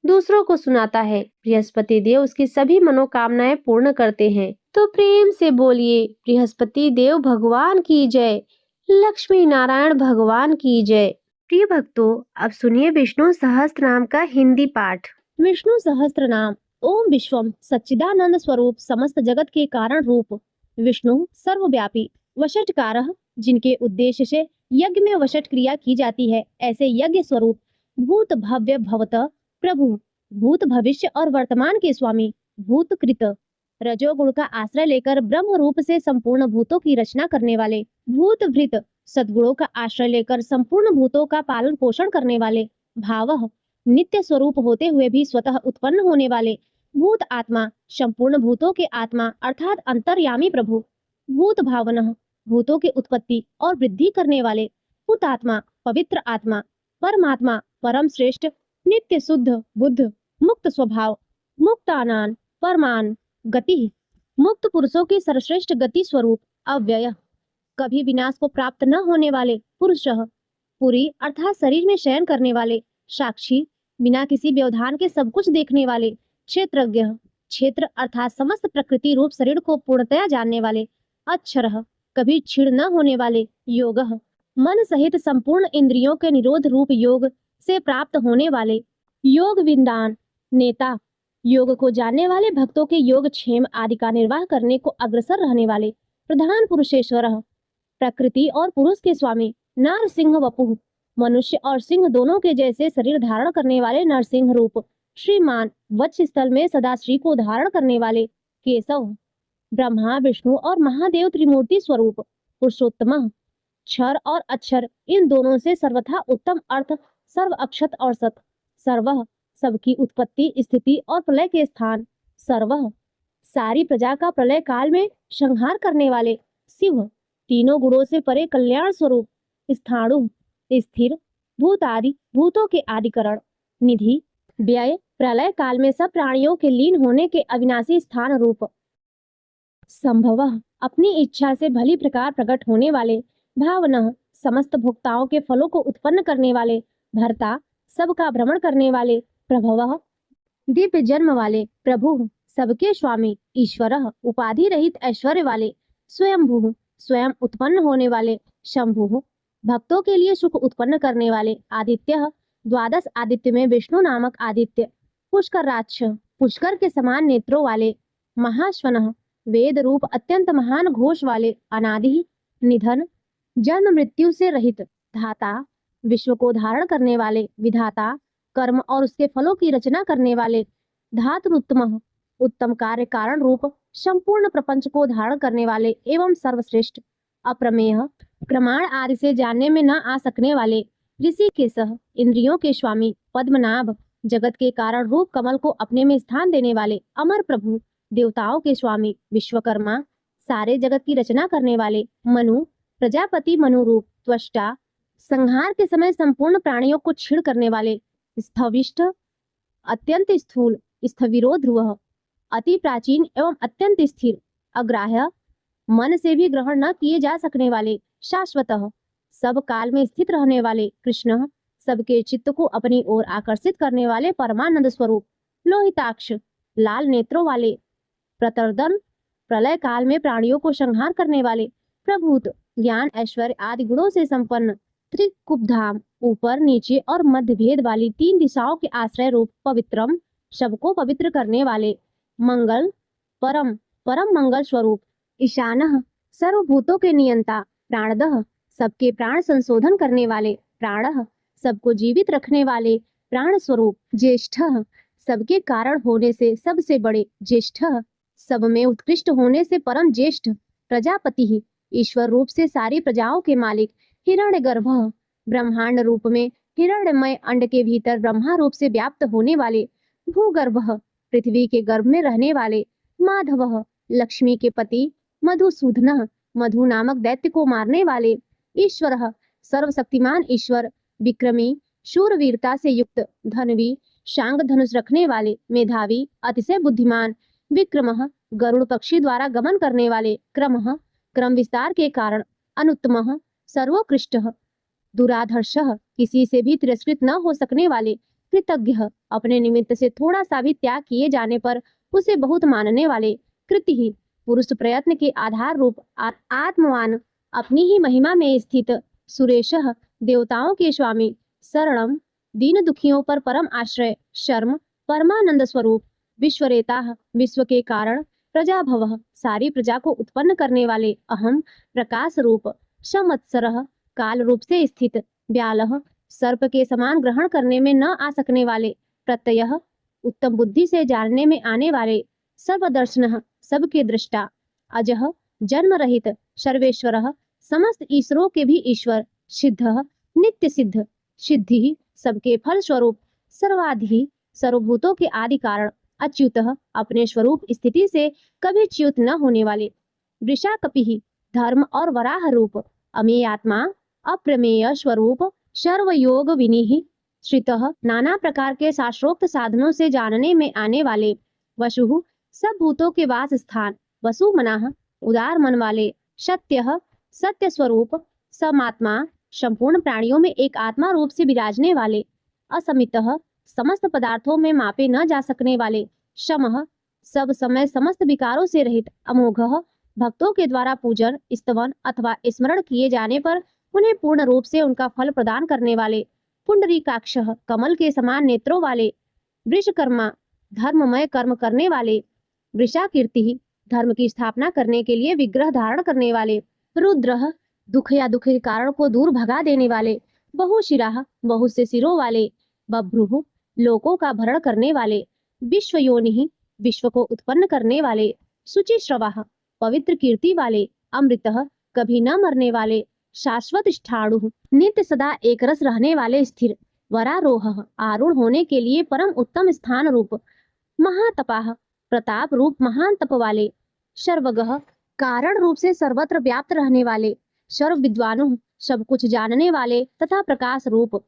दूसरों को सुनाता है, बृहस्पति देव उसकी सभी मनोकामनाएं पूर्ण करते हैं। तो प्रेम से बोलिए, बृहस्पति देव भगवान की जय, लक्ष्मी नारायण भगवान की जय। प्रिय भक्तों, अब सुनिए विष्णु सहस्त्र नाम का हिंदी पाठ। विष्णु सहस्त्र नाम। ओम विश्वम सच्चिदानंद स्वरूप, समस्त जगत के कारण रूप। विष्णु सर्वव्यापी, वषट्कारः, जिनके उद्देश्य से यज्ञ में वषट क्रिया की जाती है, ऐसे यज्ञ स्वरूप। भूत भव्य भवत प्रभु, भूत भविष्य और वर्तमान के स्वामी। भूत कृत, रजोगुण का आश्रय लेकर ब्रह्म रूप से संपूर्ण भूतों की रचना करने वाले। भूत भृत, सद्गुणों का आश्रय लेकर संपूर्ण भूतों का पालन पोषण करने वाले। भावः, नित्य स्वरूप होते हुए भी स्वतः उत्पन्न होने वाले। भूत आत्मा, संपूर्ण भूतों के आत्मा अर्थात अंतर्यामी प्रभु। भूत भावनः, भूतों की उत्पत्ति और वृद्धि करने वाले। भूतात्मा, पवित्र आत्मा। परमात्मा, परम श्रेष्ठ, नित्य शुद्ध बुद्ध, मुक्त स्वभाव। मुक्तानान परमान गति, मुक्त पुरुषों की सर्वश्रेष्ठ गति स्वरूप। अव्यय, कभी विनाश को प्राप्त न होने वाले। पुरुषः, पुरी अर्थात शरीर में शयन करने वाले। साक्षी, बिना किसी व्यवधान के सब कुछ देखने वाले। क्षेत्रज्ञ, क्षेत्र अर्थात समस्त प्रकृति रूप शरीर को पूर्णतया जानने वाले। अक्षरः, कभी क्षीण न होने वाले। योगः, मन सहित संपूर्ण इंद्रियों के निरोध रूप योग से प्राप्त होने वाले। योग विद्वान, नेता, योग को जानने वाले, भक्तों के योग क्षेम आदि का निर्वाह करने को अग्रसर रहने वाले। प्रधान पुरुषेश्वरः, प्रकृति और पुरुष के स्वामी। नार सिंह वपुः, मनुष्य और सिंह दोनों के जैसे शरीर धारण करने वाले नरसिंह रूप। श्रीमान, वक्ष स्थल में सदा श्री को धारण करने वाले। केशव, ब्रह्मा विष्णु और महादेव त्रिमूर्ति स्वरूप। पुरुषोत्तम, क्षर और अक्षर, इन दोनों से सर्वथा उत्तम अर्थ, सर्व अक्षत और सत। सर्वः, सबकी उत्पत्ति स्थिति और प्रलय के स्थान। सर्वः, सारी प्रजा का प्रलय काल में संहार करने वाले। शिव, तीनों गुणों से परे कल्याण स्वरूप। स्थाणु, स्थिर, भूत आदि भूतों के आदिकरण। निधि, व्यय, प्रलय काल में सब प्राणियों के लीन होने के अविनाशी स्थान रूप। संभवः, अपनी इच्छा से भली प्रकार प्रकट होने वाले। भावनः, समस्त भोक्ताओं के फलों को उत्पन्न करने वाले। भर्ता, सबका भ्रमण करने वाले। प्रभवः, दिव्य जन्म वाले। प्रभु, सबके स्वामी। ईश्वरः, उपाधि रहित ऐश्वर्य वाले। स्वयंभू, स्वयं उत्पन्न होने वाले। शंभु, भक्तों के लिए सुख उत्पन्न करने वाले। आदित्य, द्वादश आदित्य में विष्णु नामक आदित्य। पुष्कराक्ष, पुष्कर के समान नेत्रों वाले। महाश्वनः, वेद रूप अत्यंत महान घोष वाले। अनादि, निधन, जन्म मृत्यु से रहित। धाता, विश्व को धारण करने वाले विधाता, कर्म और उसके फलों की रचना करने वाले धातुरुत्तम, उत्तम कार्य कारण रूप, संपूर्ण प्रपंच को धारण करने वाले एवं सर्वश्रेष्ठ, अप्रमेय, प्रमाण आदि से जानने में न आ सकने वाले ऋषि के सह, इंद्रियों के स्वामी, पद्मनाभ, जगत के कारण रूप कमल को अपने में स्थान देने वाले अमर प्रभु, देवताओं के स्वामी विश्वकर्मा, सारे जगत की रचना करने वाले मनु, प्रजापति मनु रूप त्वष्टा, संहार के समय संपूर्ण प्राणियों को छीण करने वाले स्थविष्ठ, अत्यंत स्थूल, स्थविरो ध्रुव, अति प्राचीन एवं अत्यंत स्थिर, अग्राह्य, मन से भी ग्रहण न किए जा सकने वाले शाश्वतः, सब काल में स्थित रहने वाले कृष्ण, सबके चित्त को अपनी ओर आकर्षित करने वाले परमानंद स्वरूप, लोहिताक्ष, लाल नेत्रों वाले, प्रतर्दन, प्रलय काल में प्राणियों को संहार करने वाले, प्रभूत, ज्ञान ऐश्वर्य आदि गुणों से संपन्न, त्रिकुबधाम, ऊपर नीचे और मध्य भेद वाली तीन दिशाओं के आश्रय रूप, पवित्रम, सबको पवित्र करने वाले, मंगल, परम, परम मंगल स्वरूप, ईशानः, सर्वभूतों के नियंता, प्राणदः, सबके प्राण संशोधन करने वाले, प्राणः, सबको जीवित रखने वाले प्राण स्वरूप, ज्येष्ठः, सबके कारण होने से सबसे बड़े, ज्येष्ठः, सब में उत्कृष्ट होने से परम ज्येष्ठ, प्रजापति ही, ईश्वर रूप से सारी प्रजाओं के मालिक, हिरण्यगर्भः, ब्रह्मांड रूप में हिरण्यमय अंड के भीतर ब्रह्मा रूप से व्याप्त होने वाले, भूगर्भः, पृथ्वी के गर्भ में रहने वाले, माधवः, लक्ष्मी के पति, मधुसूदनः, मधु नामक दैत्य को मारने वाले, ईश्वरः, सर्वशक्तिमान ईश्वर, विक्रमी, शूरवीरता से युक्त, धनवी, शांग धनुष रखने वाले, मेधावी, अतिशय बुद्धिमान, विक्रमः, गरुड़ पक्षी द्वारा गमन करने वाले, क्रमः, क्रम विस्तार के कारण, अनुत्तमः, सर्वोत्कृष्टः, दुराधर्षः, किसी से भी तिरस्कृत न हो सकने वाले, कृतज्ञः, अपने निमित्त से थोड़ा सा भी त्याग किए जाने पर उसे बहुत मानने वाले, कृतिः, पुरुष प्रयत्न के आधार रूप, आत्मवान, अपनी ही महिमा में स्थित, सुरेशः, देवताओं के स्वामी, शरणम, दीन दुखियों पर परम आश्रय, शर्म, परमानंद स्वरूप, विश्वरेताः, विश्व के कारण, प्रजाभवः, सारी प्रजा को उत्पन्न करने वाले, अहम, प्रकाश रूप, संवत्सरः, काल रूप से स्थित, व्यालः, सर्प के समान ग्रहण करने में न आ सकने वाले, प्रत्ययः, उत्तम बुद्धि से जानने में आने वाले, सर्वदर्शनः, सबके दृष्टा, अजः, जन्म रहित, सर्वेश्वरः, समस्त ईश्वरों के भी ईश्वर, सिद्धः, नित्य सिद्ध, सिद्धि, सबके फल स्वरूप, सर्वाधिः, सर्वभूतों के आदि कारण, अच्युतः, अपने स्वरूप स्थिति से कभी च्युत न होने वाले, वृषाकपिः, धर्म और वराह रूप, अमेयात्मा, अप्रमेय स्वरूप, सर्वयोग विनिः, श्रितः, नाना प्रकार के शास्त्रोक्त साधनों से जानने में आने वाले, वसुः, सब भूतों के वास स्थान, वसु मनाः, उदार मन वाले, सत्यः, सत्य स्वरूप, समात्मा, संपूर्ण प्राणियों में एक आत्मा रूप से विराजने वाले, असमितः, समस्त पदार्थों में मापे न जा सकने वाले, शमः, सब समय समस्त विकारों से रहित, अमोघः, भक्तों के द्वारा पूजन, स्तवन अथवा स्मरण किए जाने पर उन्हें पूर्ण रूप से उनका फल प्रदान करने वाले, पुंडरीकाक्षः, कमल के समान नेत्रों वाले, वृषकर्मा, धर्ममय कर्म करने वाले, वृषाकीर्ति, धर्म की स्थापना करने के लिए विग्रह धारण करने वाले, रुद्रः, दुख या दुख के कारण को दूर भगा देने वाले, बहुशिराः, बहुत से सिरों वाले, बभ्रुः, लोकों का भरण करने वाले, विश्वयोनिः, विश्व को उत्पन्न करने वाले, शुचिश्रवाः, पवित्र कीर्ति वाले, अमृतः, कभी न मरने वाले, शाश्वत स्थाणुः, नित्य सदा एक रस रहने वाले, स्थिर, वरारोहः, आरूढ़ होने के लिए परम उत्तम स्थान रूप, महातपाः, प्रताप रूप महान तप वाले, सर्वगः, कारण रूप से सर्वत्र व्याप्त रहने वाले, सर्व विद्वानुः, सब कुछ जानने वाले तथा प्रकाश रूप,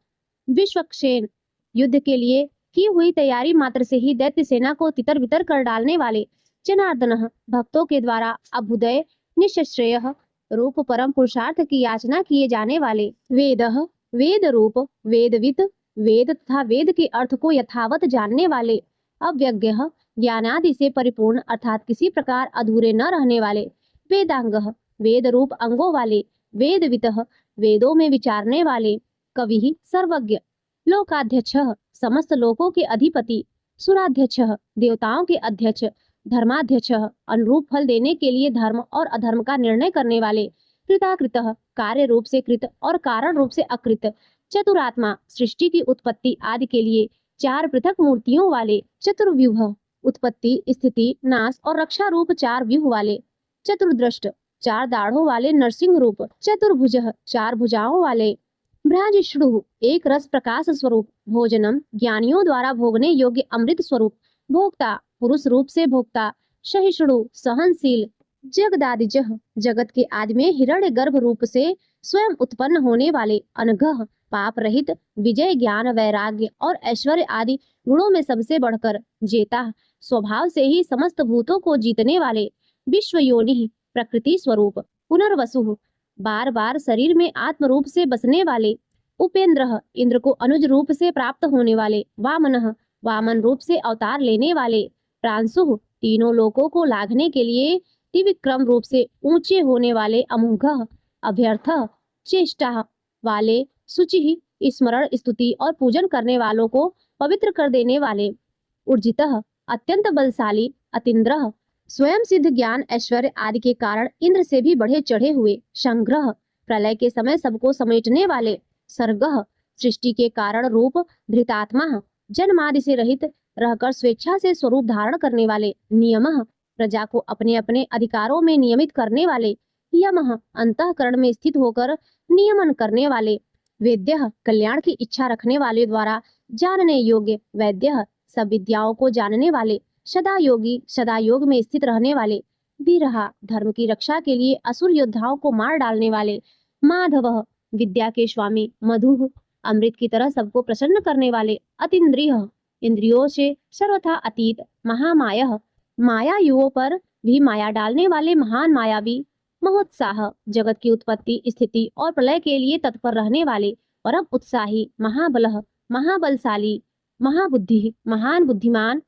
विश्वक्षेन, युद्ध के लिए की हुई तैयारी मात्र से ही दैत्य सेना को तितर बितर कर डालने वाले, जनार्दनः, भक्तों के द्वारा अभ्युदय निश्रेयः रूप परम पुरुषार्थ की याचना किए जाने वाले, वेदः, वेद रूप, वेदविद, वेद तथा वेद के अर्थ को यथावत जानने वाले, अव्यज्ञः, ज्ञानादि से परिपूर्ण अर्थात किसी प्रकार अधूरे न रहने वाले, वेदांगः, वेद रूप अंगों वाले, वेदवितः, वेदों में विचारने वाले, कविः, सर्वज्ञ, लोकाध्यक्षः, समस्त लोकों के अधिपति, सुराध्यक्षः, देवताओं के अध्यक्ष, धर्माध्यक्षः, अनुरूप फल देने के लिए धर्म और अधर्म का निर्णय करने वाले, कृताकृतः, कार्य रूप से कृत और कारण रूप से अकृत, चतुरात्मा सृष्टि की उत्पत्ति आदि के लिए 4 पृथक मूर्तियों वाले। चतुर्व्यूह उत्पत्ति, स्थिति, नाश और रक्षा रूप 4 व्यूह वाले। चतुर्दृष्ट 4 दाढ़ों वाले नरसिंह रूप। चतुर्भुज 4 भुजाओं वाले। भ्राजिष्णु एक रस प्रकाश स्वरूप। भोजनम ज्ञानियों द्वारा भोगने योग्य अमृत स्वरूप। भोक्ता पुरुष रूप से भोक्ता। सहिष्णु सहनशील। जगदादिजः जगत के आदि में हिरण्य गर्भ रूप से स्वयं उत्पन्न होने वाले। अनघः पाप रहित। विजय ज्ञान वैराग्य और ऐश्वर्य आदि गुणों में सबसे बढ़कर। जेता स्वभाव से ही समस्त भूतों को जीतने वाले। विश्व योनि प्रकृति स्वरूप। पुनर्वसु बार बार शरीर में आत्म रूप से बसने वाले। उपेंद्र इंद्र को अनुज रूप से प्राप्त होने वाले। वामनः वामन रूप से अवतार लेने वाले। प्रांशु तीनों लोकों को लाघने के लिए त्रिविक्रम रूप से ऊंचे होने वाले। अमोघः अभ्यर्थ चेष्टा वाले। शुचि स्मरण स्तुति और पूजन करने वालों को पवित्र कर देने वाले। ऊर्जितः अत्यंत बलशाली। अतीन्द्रः स्वयं सिद्ध ज्ञान ऐश्वर्य आदि के कारण इंद्र से भी बढ़े चढ़े हुए। संग्रह प्रलय के समय सबको समेटने वाले। सर्गः सृष्टि के कारण रूप। धृतात्मा जन्मादि से रहित रहकर स्वेच्छा से स्वरूप धारण करने वाले। नियमः प्रजा को अपने अपने अधिकारों में नियमित करने वाले। यमः अंतःकरण में स्थित होकर नियमन करने वाले। वेद्यः कल्याण की इच्छा रखने वाले द्वारा जानने योग्य। वैद्यः सब विद्याओं को जानने वाले। सदा योगी सदा योग में स्थित रहने वाले। वीरहा धर्म की रक्षा के लिए असुर योद्धाओं को मार डालने वाले। माधवः विद्या के स्वामी। मधुः अमृत की तरह सबको प्रसन्न करने वाले। अतीन्द्रियः इंद्रियों से सर्वथा अतीत। महामायः मायायुओं पर भी माया डालने वाले महान मायावी। महोत्साह जगत की उत्पत्ति स्थिति और प्रलय के लिए तत्पर रहने वाले। परम उत्साही। महाबलः महाबलशाली। महाबुद्धि महान बुद्धिमान।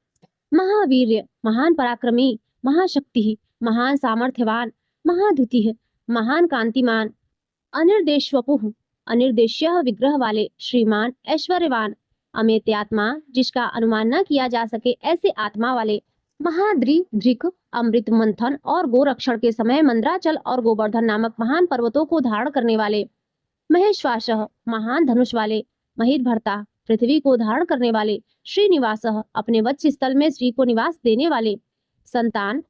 महावीर्य महान पराक्रमी। महाशक्ति महान सामर्थ्यवान। महाद्युति महान कांतिमान। अनिर्देशवपुः अनिर्देश्य विग्रह वाले। श्रीमान ऐश्वर्यवान। अमेत्यात्मा जिसका अनुमान न किया जा सके ऐसे आत्मा वाले। महाद्रिधृक अमृत मंथन और गोरक्षण के समय मंद्राचल और गोवर्धन नामक महान पर्वतों को धारण करने वाले। महेश्वासः महान धनुष वाले। महीर्भर्ता पृथ्वी को धारण करने वाले। श्रीनिवासः अपने वत्स स्थल में श्री को निवास देने वाले। संतान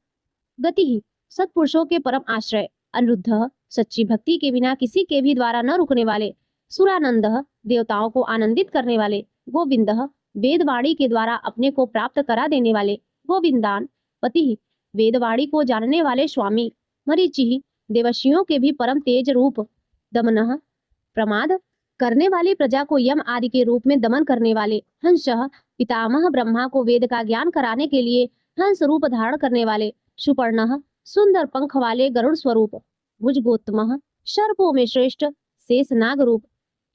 गति सत्पुरुषों के परम आश्रय। अनिरुद्ध सच्ची भक्ति के बिना किसी के भी द्वारा न रुकने वाले। सुरानंदः देवताओं को आनंदित करने वाले। गोविंदः वेदवाणी के द्वारा अपने को प्राप्त करा देने वाले। गोविंदान पति वेदवाणी को जानने वाले स्वामी। मरीचि देवशियों के भी परम तेज रूप। दमनः प्रमाद करने वाली प्रजा को यम आदि के रूप में दमन करने वाले। हंसः पितामह ब्रह्मा को वेद का ज्ञान कराने के लिए हंस रूप धारण करने वाले। सुपर्णः सुंदर पंख वाले गरुड़ स्वरूप। भुजगोत्तमः सर्पों में श्रेष्ठ शेष नाग रूप।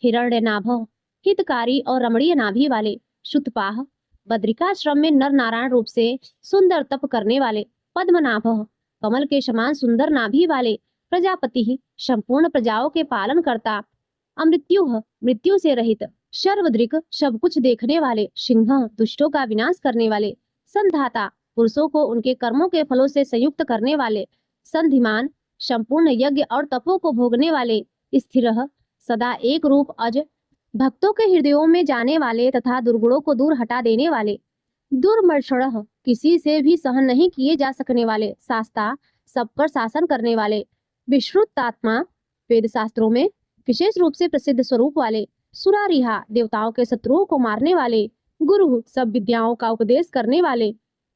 हिरण्यनाभः हितकारी और रमणीय नाभि वाले। शुतपाह बद्रिकाश्रम में नर नारायण रूप से सुंदर तप करने वाले। पद्मनाभः कमल के समान सुंदर नाभि वाले। प्रजापति संपूर्ण प्रजाओं के पालन करता। अमृत्युः मृत्यु से रहित। सर्वदृक् सब कुछ देखने वाले। सिंह दुष्टों का विनाश करने वाले। संधाता पुरुषों को उनके कर्मों के फलों से संयुक्त करने वाले। संधिमान संपूर्ण यज्ञ और तपों को भोगने वाले। स्थिरः सदा एक रूप अज भक्तों के हृदयों में जाने वाले तथा दुर्गुणों को दूर हटा देने वाले। दुर्मर्षणः किसी से भी सहन नहीं किए जा सकने वाले। शास्ता सब पर शासन करने वाले। विश्रुतात्मा वेद शास्त्रों में विशेष रूप से प्रसिद्ध स्वरूप वाले। सुरारिहा देवताओं के शत्रुओं को मारने वाले। गुरु सब विद्याओं का उपदेश करने वाले।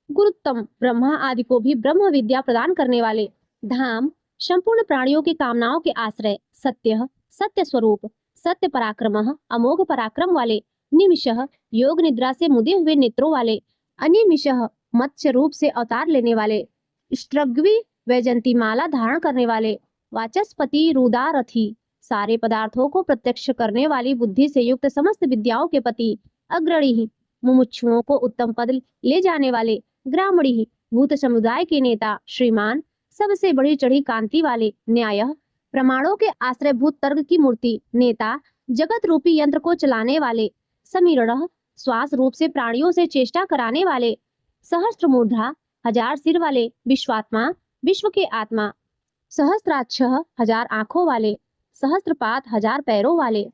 गुरुत्तम ब्रह्मा आदि को भी ब्रह्म विद्या प्रदान करने वाले। धाम संपूर्ण प्राणियों की कामनाओं के आश्रय। सत्य सत्य स्वरूप। सत्य पराक्रमः अमोघ पराक्रम वाले। निमिषः योग निद्रा से मुदे हुए नेत्रों वाले। अनिमिषः मत्स्य रूप से अवतार लेने वाले। स्त्रग्वी वैजंती माला धारण करने वाले। वाचस्पति रुदारथी सारे पदार्थों को प्रत्यक्ष करने वाली बुद्धि से युक्त समस्त विद्याओं के पति। अग्रणी मुमुक्षुओं को उत्तम पद ले जाने वाले। ग्रामणी भूत समुदाय के नेता। श्रीमान सबसे बड़ी चढ़ी कांति वाले। न्यायः प्रमाणों के आश्रयभूत तर्क की मूर्ति। नेता जगत रूपी यंत्र को चलाने वाले। समीरणः श्वास रूप से प्राणियों से चेष्टा कराने वाले। सहस्त्र मूर्धा 1000 सिर वाले। विश्वात्मा विश्व के आत्मा। सहस्त्राक्षः 1000 आंखों वाले। सहस्त्रपात 1000 पैरों वाले।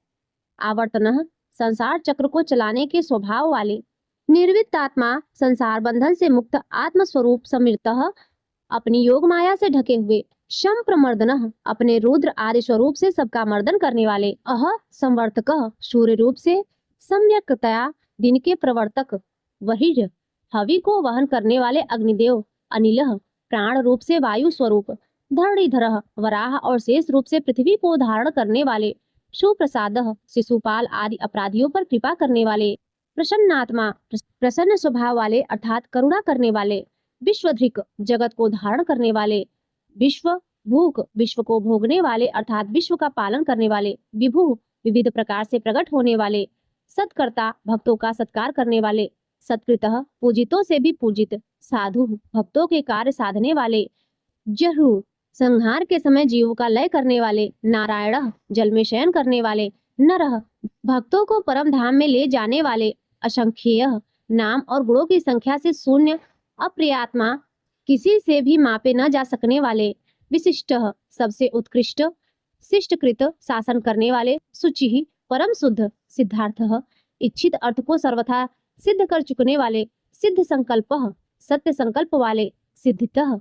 आवर्तनः संसार चक्र को चलाने के स्वभाव वाले। निर्वित आत्मा संसार बंधन से मुक्त आत्म स्वरूप समृतः अपनी योग माया से ढके हुए। शम प्रमर्दनः अपने रुद्र आदि स्वरूप से सबका मर्दन करने वाले। अह संवर्तकः सूर्य रूप से सम्यक्तया दिन के प्रवर्तक। वही हवि को वहन करने वाले अग्निदेव। अनिलः प्राण रूप से वायु स्वरूप। धरणीधरः वराह और शेष रूप से पृथ्वी को धारण करने वाले। सुप्रसादः शिशुपाल आदि अपराधियों पर कृपा करने वाले। प्रसन्नात्मा प्रसन्न स्वभाव वाले अर्थात करुणा करने वाले। विश्वधृक जगत को धारण करने वाले। विश्व भूख विश्व को भोगने वाले अर्थात विश्व का पालन करने वाले। विभु विविध प्रकार से प्रकट होने वाले। सत्कर्ता भक्तों का सत्कार करने वाले। सत्कृतः पूजितों से भी पूजित। साधु भक्तों के कार्य साधने वाले। जहु संहार के समय जीवों का लय करने वाले। नारायण जल में शयन करने वाले। नरः भक्तों को परम धाम में ले जाने वाले। असंख्येय नाम और गुणों की संख्या से शून्य अप्रियात्मा किसी से भी मापे न जा सकने वाले। विशिष्ट सबसे उत्कृष्ट। शिष्टकृत शासन करने वाले। शुचि परम शुद्ध। सिद्धार्थ इच्छित अर्थ को सर्वथा सिद्ध कर चुकने वाले। सिद्ध संकल्प सत्य संकल्प वाले। सिद्धितः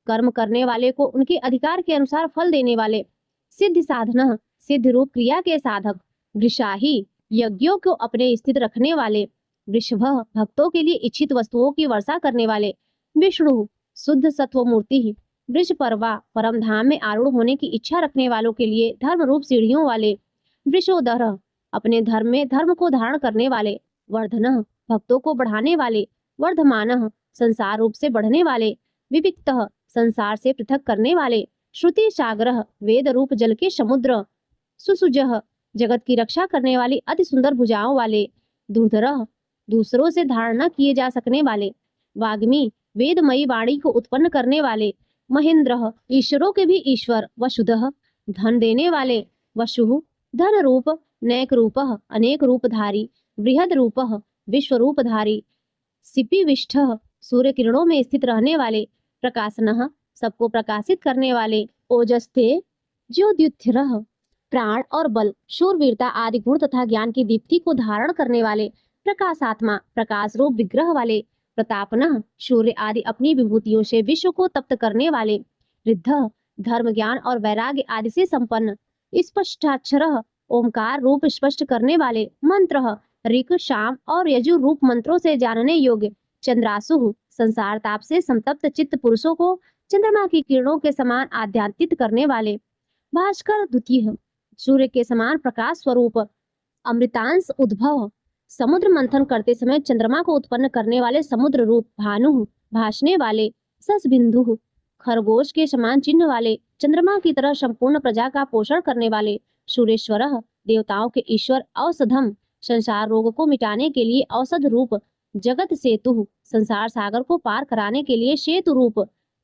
कर्म करने वाले को उनके अधिकार के अनुसार फल देने वाले। सिद्ध साधन सिद्ध रूप क्रिया के साधक। वृषाही यज्ञों को अपने स्थित रखने वाले। वृषभ भक्तों के लिए इच्छित वस्तुओं की वर्षा करने वाले। विष्णु शुद्ध सत्व मूर्ति। वृष पर्वा परम धाम में आरूढ़ होने की इच्छा रखने वालों के लिए धर्म रूप सीढ़ियों वाले। वृषोदर अपने धर्म में धर्म को धारण करने वाले। वर्धन भक्तों को बढ़ाने वाले। वर्धमान संसार रूप से बढ़ने वाले। विविक्त संसार से पृथक करने वाले। श्रुति सागर वेद रूप जल के समुद्र। सुसुज जगत की रक्षा करने वाली अति सुंदर भुजाओं वाले। दूधर दूसरों से धारण न किए जा सकने वाले। वाग्मी वेदमयी वाणी को उत्पन्न करने वाले। महेंद्र ईश्वरों के भी ईश्वर। वसुधः धन देने वाले। वसु धन रूप नैक रूप अनेक रूपधारी। बृहद रूप विश्व रूपधारी। सिपिविष्ठ सूर्य किरणों में स्थित रहने वाले। प्रकाशनः सबको प्रकाशित करने वाले। ओजस्ते ज्योद्युत्थिरः प्राण और बल शूरवीरता आदि गुण तथा ज्ञान की दीप्ति को धारण करने वाले। प्रकाशात्मा प्रकाश रूप विग्रह वाले। प्रतापनः सूर्य आदि अपनी विभूतियों से विश्व को तप्त करने वाले। रिद्ध धर्म ज्ञान और वैराग्य आदि से संपन्न। स्पष्टाक्षरः ओमकार रूप स्पष्ट करने वाले। मंत्र ऋक शाम और यजु रूप मंत्रों से जानने योग्य। चंद्रासु संसार ताप से संतप्त चित्त पुरुषों को चंद्रमा की किरणों के समान आध्यात्मित करने वाले। भास्कर द्वितीय सूर्य के समान प्रकाश स्वरूप। अमृतांश उद्भव समुद्र मंथन करते समय चंद्रमा को उत्पन्न करने वाले समुद्र रूप। भानु भासने वाले। सस बिंदु खरगोश के समान चिन्ह वाले। चंद्रमा की तरह संपूर्ण प्रजा का पोषण करने वाले। सूर्येश्वर देवताओं के ईश्वर। औषधम संसार रोग को मिटाने के लिए औषध रूप। जगत सेतु संसार सागर को पार कराने के लिए सेतु रूप।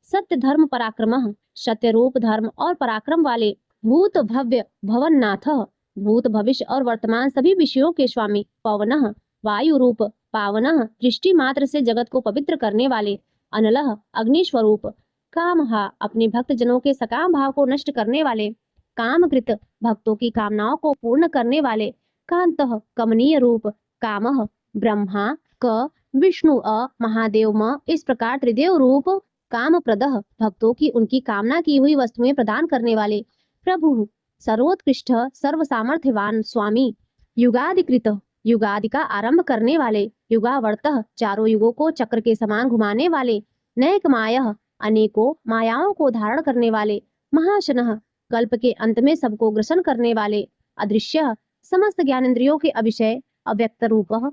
सत्य धर्म पराक्रम सत्य रूप धर्म और पराक्रम वाले। भूत भव्य भवननाथ भूत भविष्य और वर्तमान सभी विषयों के स्वामी। पवनः वायु रूप। पावनः दृष्टि मात्र से जगत को पवित्र करने वाले। अनलः अग्नि स्वरूप। कामहा अपने भक्त जनों के सकाम भाव को नष्ट करने वाले। कामकृत भक्तों की कामनाओं को पूर्ण करने वाले। कांतः कमनीय रूप। कामः ब्रह्मा क विष्णु अ महादेव म इस प्रकार त्रिदेव रूप। कामप्रदः भक्तों की उनकी कामना की हुई वस्तुएं प्रदान करने वाले। प्रभु सर्वोत्कृष्ट सर्व सामर्थ्यवान स्वामी। युगादिकृत युगादि का आरंभ करने वाले। युगावर्तः चारों युगों को चक्र के समान घुमाने वाले। नैक मायः अनेकों मायाओं को धारण करने वाले। महाशनः कल्प के अंत में सबको ग्रसन करने वाले। अदृश्य समस्त ज्ञानेंद्रियों के अभिषय। अव्यक्त रूपः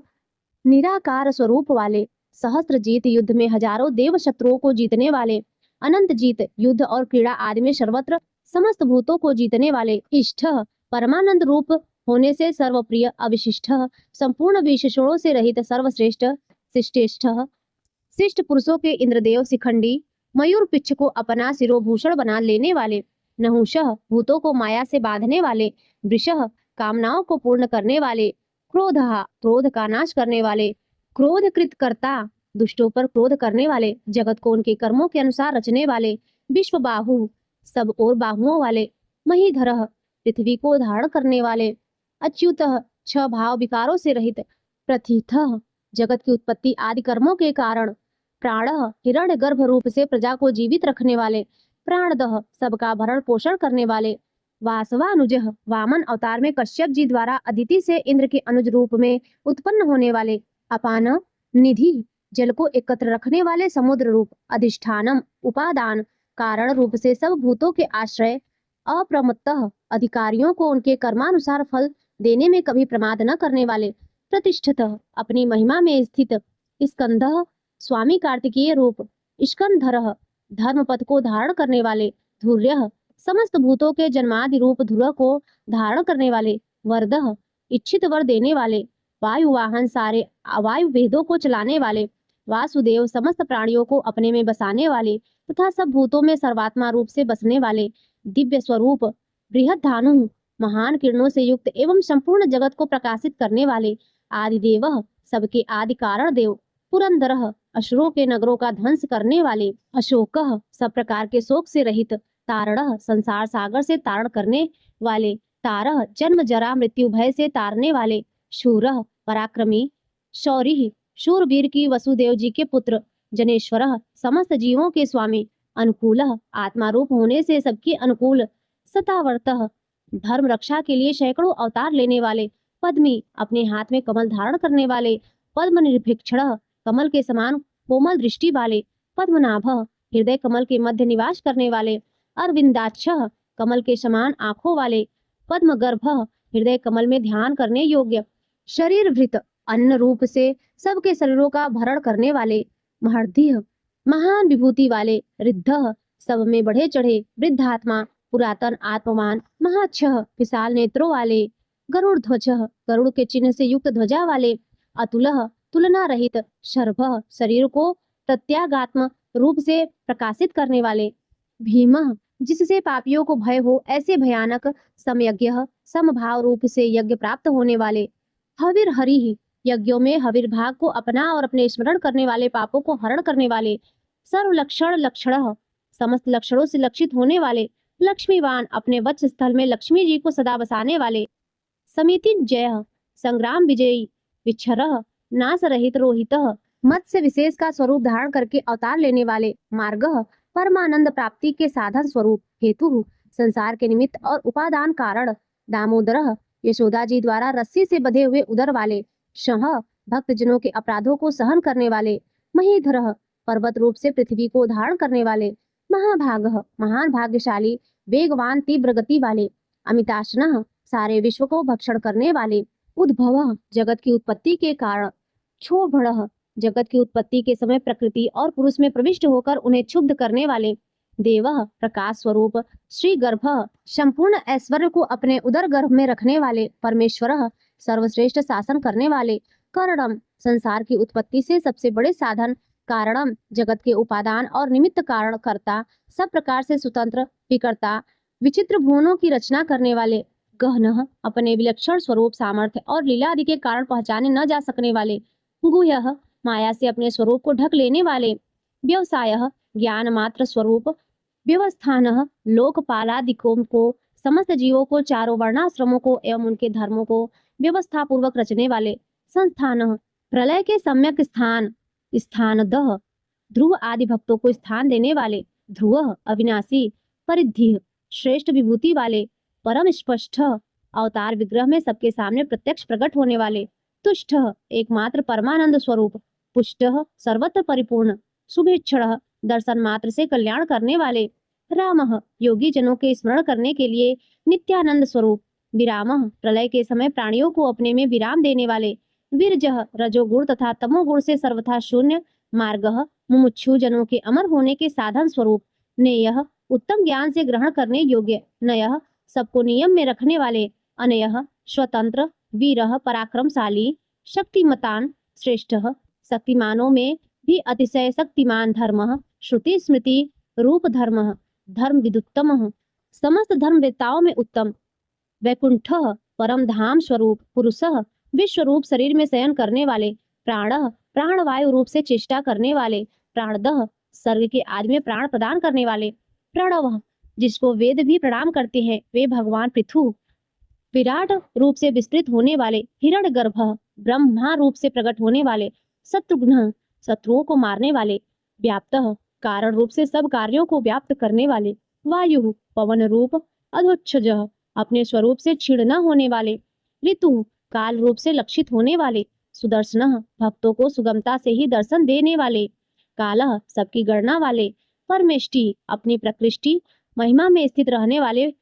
निराकार स्वरूप वाले। सहस्त्र जीत युद्ध में हजारों देव शत्रुओं को जीतने वाले। अनंत जीत युद्ध और क्रीड़ा आदि में सर्वत्र समस्त भूतों को जीतने वाले। इष्ट परमानंद रूप होने से सर्वप्रिय। अविशिष्ट संपूर्ण विशेषणों से रहित सर्वश्रेष्ठ। शिष्टेष्ठ शिष्ट पुरुषों के इंद्रदेव। शिखंडी मयूर पिच्छ को अपना शिरोभूषण बना लेने वाले। नहुषः भूतों को माया से बांधने वाले। वृषः कामनाओं को पूर्ण करने वाले। क्रोधः क्रोध का नाश करने वाले। क्रोधकृत कर्ता दुष्टों पर क्रोध करने वाले। जगत को उनके कर्मों के अनुसार रचने वाले। विश्व बाहु सब और बाहुओं वाले। महीधरः पृथ्वी को धारण करने वाले। अच्युतः छह भाव विकारों से रहित, प्रथितः जगत की उत्पत्ति आदि कर्मों के कारण, प्राणः हिरण्य गर्भ रूप से प्रजा को जीवित रखने वाले, प्राणदः सबका भरण पोषण करने वाले, वासवानुजः वामन अवतार में कश्यप जी द्वारा अदिति से इंद्र के अनुज रूप में उत्पन्न होने वाले, अपान निधि जल को एकत्र रखने वाले समुद्र रूप, अधिष्ठानम उपादान कारण रूप से सब भूतों के आश्रय, अप्रमत्तः अधिकारियों को उनके कर्मानुसार फल देने में कभी प्रमाद न करने वाले, प्रतिष्ठितः अपनी महिमा में स्थित, स्कंदः स्वामी कार्तिकीय रूप, स्कंधरः धर्म पथ को धारण करने वाले, धुर्यः समस्त भूतों के जन्मादि रूप ध्रुव को धारण करने वाले, वरदः इच्छित वर देने वाले, वायु वाहन सारे वायु वेदों को चलाने वाले, वासुदेव समस्त प्राणियों को अपने में बसाने वाले तथा सब भूतों में सर्वात्मा रूप से बसने वाले, दिव्य स्वरूप, बृहद धानु महान किरणों से युक्त एवं संपूर्ण जगत को प्रकाशित करने वाले, आदिदेव सबके आदि कारण देव, पुरंदरः असुरों के नगरों का ध्वंस करने वाले, अशोकः सब प्रकार के शोक से रहित, तारणः संसार सागर से तारण करने वाले, तारः जन्म जरा मृत्यु भय से तारने वाले, शूरः पराक्रमी, शौरिः शूरवीर की वसुदेव जी के पुत्र, जनेश्वरः समस्त जीवों के स्वामी, अनुकूलः आत्मा रूप होने से सबके अनुकूल, सतावर्तः धर्म रक्षा के लिए सैकड़ों अवतार लेने वाले, पद्मी अपने हाथ में कमल धारण करने वाले, पद्म निर्भिक्षण कमल के समान कोमल दृष्टि वाले, पद्मनाभः हृदय कमल के मध्य निवास करने वाले, अरविंदाक्षः कमल के समान आंखों वाले, पद्मगर्भः हृदय कमल में ध्यान करने योग्य, शरीर भृत अन्न रूप से सबके शरीरों का भरण करने वाले, महर्धिः महान विभूति वाले, रिद्धः सब में बढ़े चढ़े, वृद्धात्मा पुरातन आत्मवान, महाक्षः विशाल नेत्रों वाले, गरुड़ ध्वजः गरुड़ के चिन्ह से युक्त ध्वजा वाले, अतुलः तुलना रहित, शर्भः शरीर को प्रत्यागात्म रूप से प्रकाशित करने वाले, भीमः जिससे पापियों को भय हो ऐसे भयानक, समयज्ञः समभाव रूप से यज्ञ प्राप्त होने वाले, हविर हरिः यज्ञों में हविर भाग को अपना और अपने स्मरण करने वाले पापों को हरण करने वाले, सर्वलक्षण लक्षणः समस्त लक्षणों से लक्षित होने वाले, लक्ष्मीवान अपने वक्ष स्थल में लक्ष्मी जी को सदा बसाने वाले, समिति जय संग्राम विजयी, विच्छरः नाश रहित रोहितः मत्स्य विशेष का स्वरूप धारण करके अवतार लेने वाले, मार्गः परमानंद प्राप्ति के साधन स्वरूप, हेतु संसार के निमित्त और उपादान कारण, दामोदरः यशोदा जी द्वारा रस्सी से बंधे हुए उदर वाले, शह भक्त जनों के अपराधों को सहन करने वाले, महीधरः पर्वत रूप से पृथ्वी को धारण करने वाले, महाभागः महान भाग्यशाली वेगवान तीव्र गति वाले, अमिताशनः सारे विश्व को भक्षण करने वाले, उद्भवः जगत की उत्पत्ति के कारण, क्षोभणः जगत की उत्पत्ति के समय प्रकृति और पुरुष में प्रविष्ट होकर उन्हें क्षुब्ध करने वाले, देवः प्रकाश स्वरूप, श्री गर्भः संपूर्ण ऐश्वर्य को अपने उदर गर्भ में रखने वाले, परमेश्वरः सर्वश्रेष्ठ शासन करने वाले, करणम संसार की उत्पत्ति से सबसे बड़े साधन, कारणम जगत के उपादान और निमित्त कारण करता, सब प्रकार से स्वतंत्र विकर्ता, विचित्र भुवनों की रचना करने वाले, गहनः अपने विलक्षण स्वरूप सामर्थ्य और लीला आदि के कारण पहचाने न जा सकने वाले, गुह्यः माया से अपने स्वरूप को ढक लेने वाले, व्यवसायः ज्ञान मात्र स्वरूप, व्यवस्थानः लोकपालादिकों को समस्त जीवों को चारों वर्णाश्रमों को एवं उनके धर्मों को व्यवस्था पूर्वक रचने वाले, संस्थानः प्रलय के सम्यक स्थान, स्थानदः ध्रुव आदि भक्तों को स्थान देने वाले, ध्रुवः अविनाशी, परिधिः श्रेष्ठ विभूति वाले, परम स्पष्ट अवतार विग्रह में सबके सामने प्रत्यक्ष प्रकट होने वाले, तुष्टः एकमात्र परमानंद स्वरूप, पुष्टः सर्वत्र परिपूर्ण, शुभेच्छणः दर्शन मात्र से कल्याण करने वाले, रामः योगी जनों के स्मरण करने के लिए नित्यानंद स्वरूप, विरामः प्रलय के समय प्राणियों को अपने में विराम देने वाले, विरजः रजोगुण तथा तमोगुण से सर्वथा शून्य, मार्गः मुमुक्षु जनों के अमर होने के साधन स्वरूप, नेयः उत्तम ज्ञान से ग्रहण करने योग्य, नयः सबको नियम में रखने वाले, अनयः स्वतंत्र, वीरः पराक्रमशाली, शक्तिमतान श्रेष्ठः शक्तिमानों में भी अतिशय शक्तिमान, धर्मः श्रुति स्मृति रूप धर्मः धर्म विदुत्तमः समस्त धर्मवेत्ताओं में उत्तम, वैकुंठः परम धाम स्वरूप, पुरुषः विश्व रूप शरीर में शयन करने वाले, प्राणः प्राणवायु रूप से चेष्टा करने वाले, प्राणदः सर्ग के आदि में प्राण प्रदान करने वाले, प्रणवः जिसको वेद भी प्रणाम करते हैं वे भगवान पृथु, विराट रूप से विस्तृत होने वाले हिरण्यगर्भः, ब्रह्मा रूप से प्रकट होने वाले शत्रुघ्न, शत्रुओं को मारने वाले, व्याप्तः, कारण रूप से सब कार्यों को व्याप्त करने वाले, वायु, पवन रूप, अधोक्षजः, अपने स्वरूप से क्षीण न होने वाले, ऋतु, काल रूप से लक्षित होने वाले, सुदर्शनः, भक्तों को सुगमता से ही दर्शन देने वाले, कालः, सबकी गणना वाले, परमेष्टि, अपनी प्रकृष्टि महिमा में स्थित रहने वाले,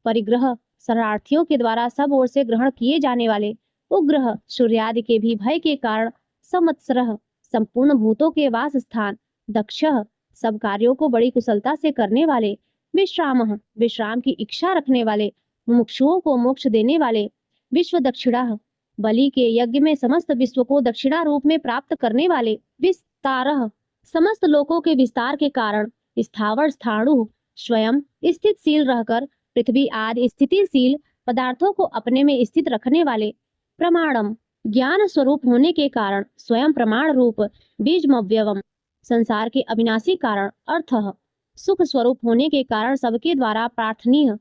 परिग्रह, शरणार्थियों के द्वारा सब ओर से ग्रहण किए जाने वाले, उग्रह, सूर्यादि के भी भय के कारण, संवत्सरः, संपूर्ण भूतों के वास स्थान, दक्षः, सब कार्यों को बड़ी कुशलता से करने वाले, विश्रामः, विश्राम की इच्छा रखने वाले, मुमुक्षुओं को मोक्ष देने वाले, विश्व दक्षिणाः, बलि के यज्ञ में समस्त विश्व को दक्षिणा रूप में प्राप्त करने वाले, विस्तारः, समस्त लोकों के विस्तार के कारण, स्थावर स्थाणु, स्वयं स्थितशील रहकर पृथ्वी आदि स्थितिशील पदार्थों को अपने में स्थित रखने वाले, प्रमाणम, ज्ञान स्वरूप होने के कारण स्वयं प्रमाण रूप, बीजमव्यवम, संसार के अविनाशी कारण, अर्थः, सुख स्वरूप होने के कारण सबके द्वारा प्रार्थनीय,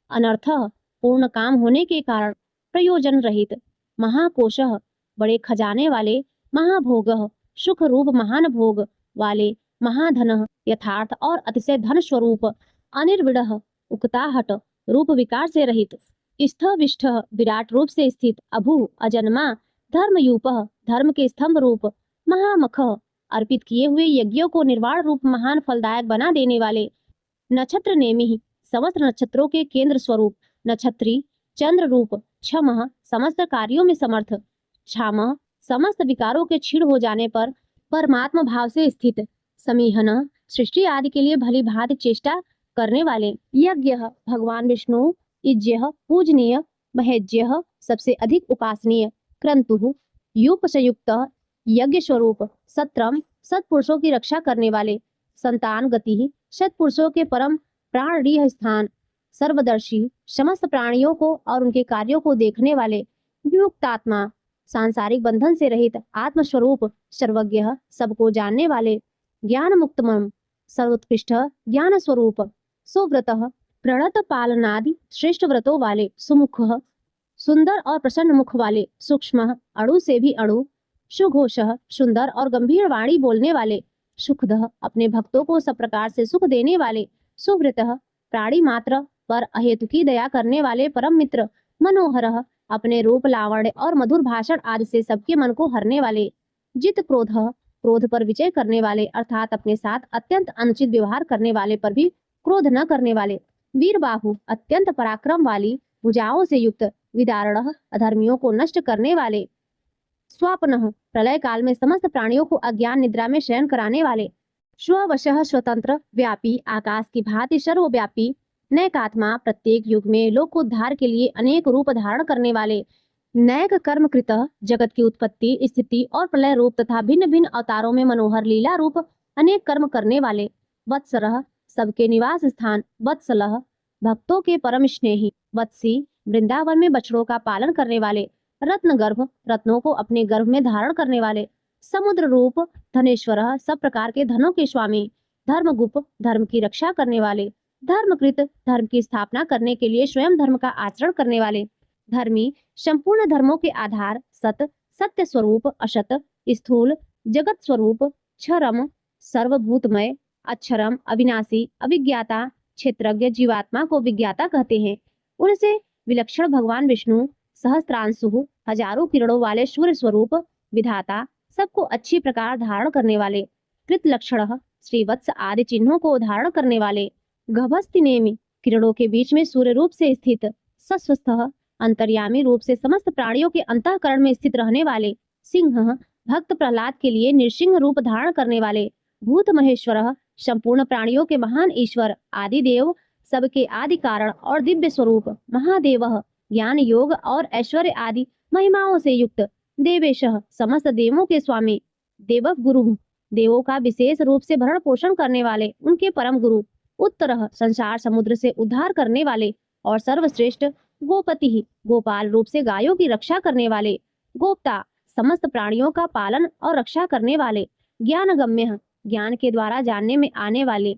अनर्थः, पूर्ण काम होने के कारण प्रयोजन रहित, महाकोशः, बड़े खजाने वाले, महाभोगः, सुख रूप महान भोग वाले, महाधनः, यथार्थ और अतिशय धन स्वरूप, अनिर्विड़ः, उकताहट, रूप विकार से रहित, स्थविष्ठ, विराट रूप से स्थित, अभु, अजन्मा, धर्मयूपः, धर्म के स्तंभ रूप, महामखः, अर्पित किए हुए यज्ञों को निर्वाण रूप महान फलदायक बना देने वाले, नक्षत्र नेमि, समस्त नक्षत्रों के केंद्र स्वरूप, नक्षत्री, चंद्र रूप, क्षमः, समस्त कार्यों में समर्थ, क्षामः, समस्त विकारों के क्षीण हो जाने पर परमात्मा भाव से स्थित, समीहन, सृष्टि आदि के लिए भली भांति चेष्टा करने वाले, यज्ञ, भगवान विष्णु, इज्य, पूजनीय, महेज्य, सबसे अधिक उपासनीय, क्रंतु, युपसयुक्त, यज्ञ स्वरूप, सत्रम, सत्पुरुषों की रक्षा करने वाले, संतान गति, सत्पुरुषों के परम प्राणरीय स्थान, सर्वदर्शी, समस्त प्राणियों को और उनके कार्यों को देखने वाले, विमुक्तात्मा, सांसारिक बंधन से रहित, आत्मस्वरूप, सर्वज्ञ, सबको जानने वाले, ज्ञान मुक्तमम, सर्वोत्कृष्ट ज्ञान स्वरूप, सुव्रतः, प्रणत पालनादि श्रेष्ठ व्रतों वाले, सुमुखः, सुंदर और प्रसन्न मुख वाले, सूक्ष्म, अणु से भी अणु, सुघोषः, सुंदर और गंभीर वाणी बोलने वाले, सुखदः, अपने भक्तों को सब प्रकार से सुख देने वाले, सुव्रतः, प्राणी मात्र पर अहेतुकी दया करने वाले परम मित्र, मनोहरः, अपने रूप लावण्य और मधुर भाषण आदि से सबके मन को हरने वाले, जित क्रोधः, क्रोध पर विजय करने वाले अर्थात अपने साथ अत्यंत अनुचित व्यवहार करने वाले पर भी क्रोध न करने वाले, वीरबाहु, अत्यंत पराक्रम वाली भुजाओं से युक्त, विदारणः, अधर्मियों को नष्ट करने वाले, स्वापनः, प्रलय काल में समस्त प्राणियों को अज्ञान निद्रा में शयन कराने वाले, स्ववशः, स्वतंत्र, व्यापी, आकाश की भांति सर्वव्यापी, नैकात्मा, प्रत्येक युग में लोकोद्धार के लिए अनेक रूप धारण करने वाले, नैक कर्म कृतः, जगत की उत्पत्ति, स्थिति और प्रलय रूप तथा भिन्न भिन्न अवतारों में मनोहर लीला रूप अनेक कर्म करने वाले, वत्सरः, सबके निवास स्थान, वत्सलः, भक्तों के परम स्नेही, वत्सी, वृंदावन में बछड़ों का पालन करने वाले, रत्न गर्भ, रत्नों को अपने गर्भ में धारण करने वाले, समुद्र रूप, धनेश्वरः, सब प्रकार के धनों के स्वामी, धर्मगुप्त, धर्म की रक्षा करने वाले, धर्मकृत, धर्म की स्थापना करने के लिए स्वयं धर्म का आचरण करने वाले, धर्मी, संपूर्ण धर्मों के आधार, सत, सत्य स्वरूप, असत, स्थूल, जगत स्वरूप, क्षरम, सर्वभूतमय, अक्षरम, अविनाशी, अविज्ञाता, क्षेत्रज्ञ, जीवात्मा को विज्ञाता कहते हैं। उनसे विलक्षण भगवान विष्णु, सहस्त्रांशु, हजारों किरणों वाले सूर्य स्वरूप, विधाता, सबको अच्छी प्रकार धारण करने वाले, कृत लक्षण, श्रीवत्स आदि चिन्हों को धारण करने वाले, गभस्ति नेमि, किरणों के बीच में सूर्य रूप से स्थित, सस्वस्थ, अंतर्यामी रूप से समस्त प्राणियों के अंतःकरण में स्थित रहने वाले, सिंह, भक्त प्रहलाद के लिए नृसिंह रूप धारण करने वाले, भूत महेश्वर, संपूर्ण प्राणियों के महान ईश्वर, आदि देव, सबके आदि कारण और दिव्य स्वरूप, महादेव, ज्ञान योग और ऐश्वर्य आदि महिमाओं से युक्त, देवेश, समस्त देवों के स्वामी, देव गुरु, देवों का विशेष रूप से भरण पोषण करने वाले, उनके परम गुरु, उत्तर, संसार समुद्र से उद्धार करने वाले और सर्वश्रेष्ठ, गोपति, गोपाल रूप से गायों की रक्षा करने वाले, गोप्ता, समस्त प्राणियों का पालन और रक्षा करने वाले, ज्ञानगम्य, ज्ञान के द्वारा जानने में आने वाले,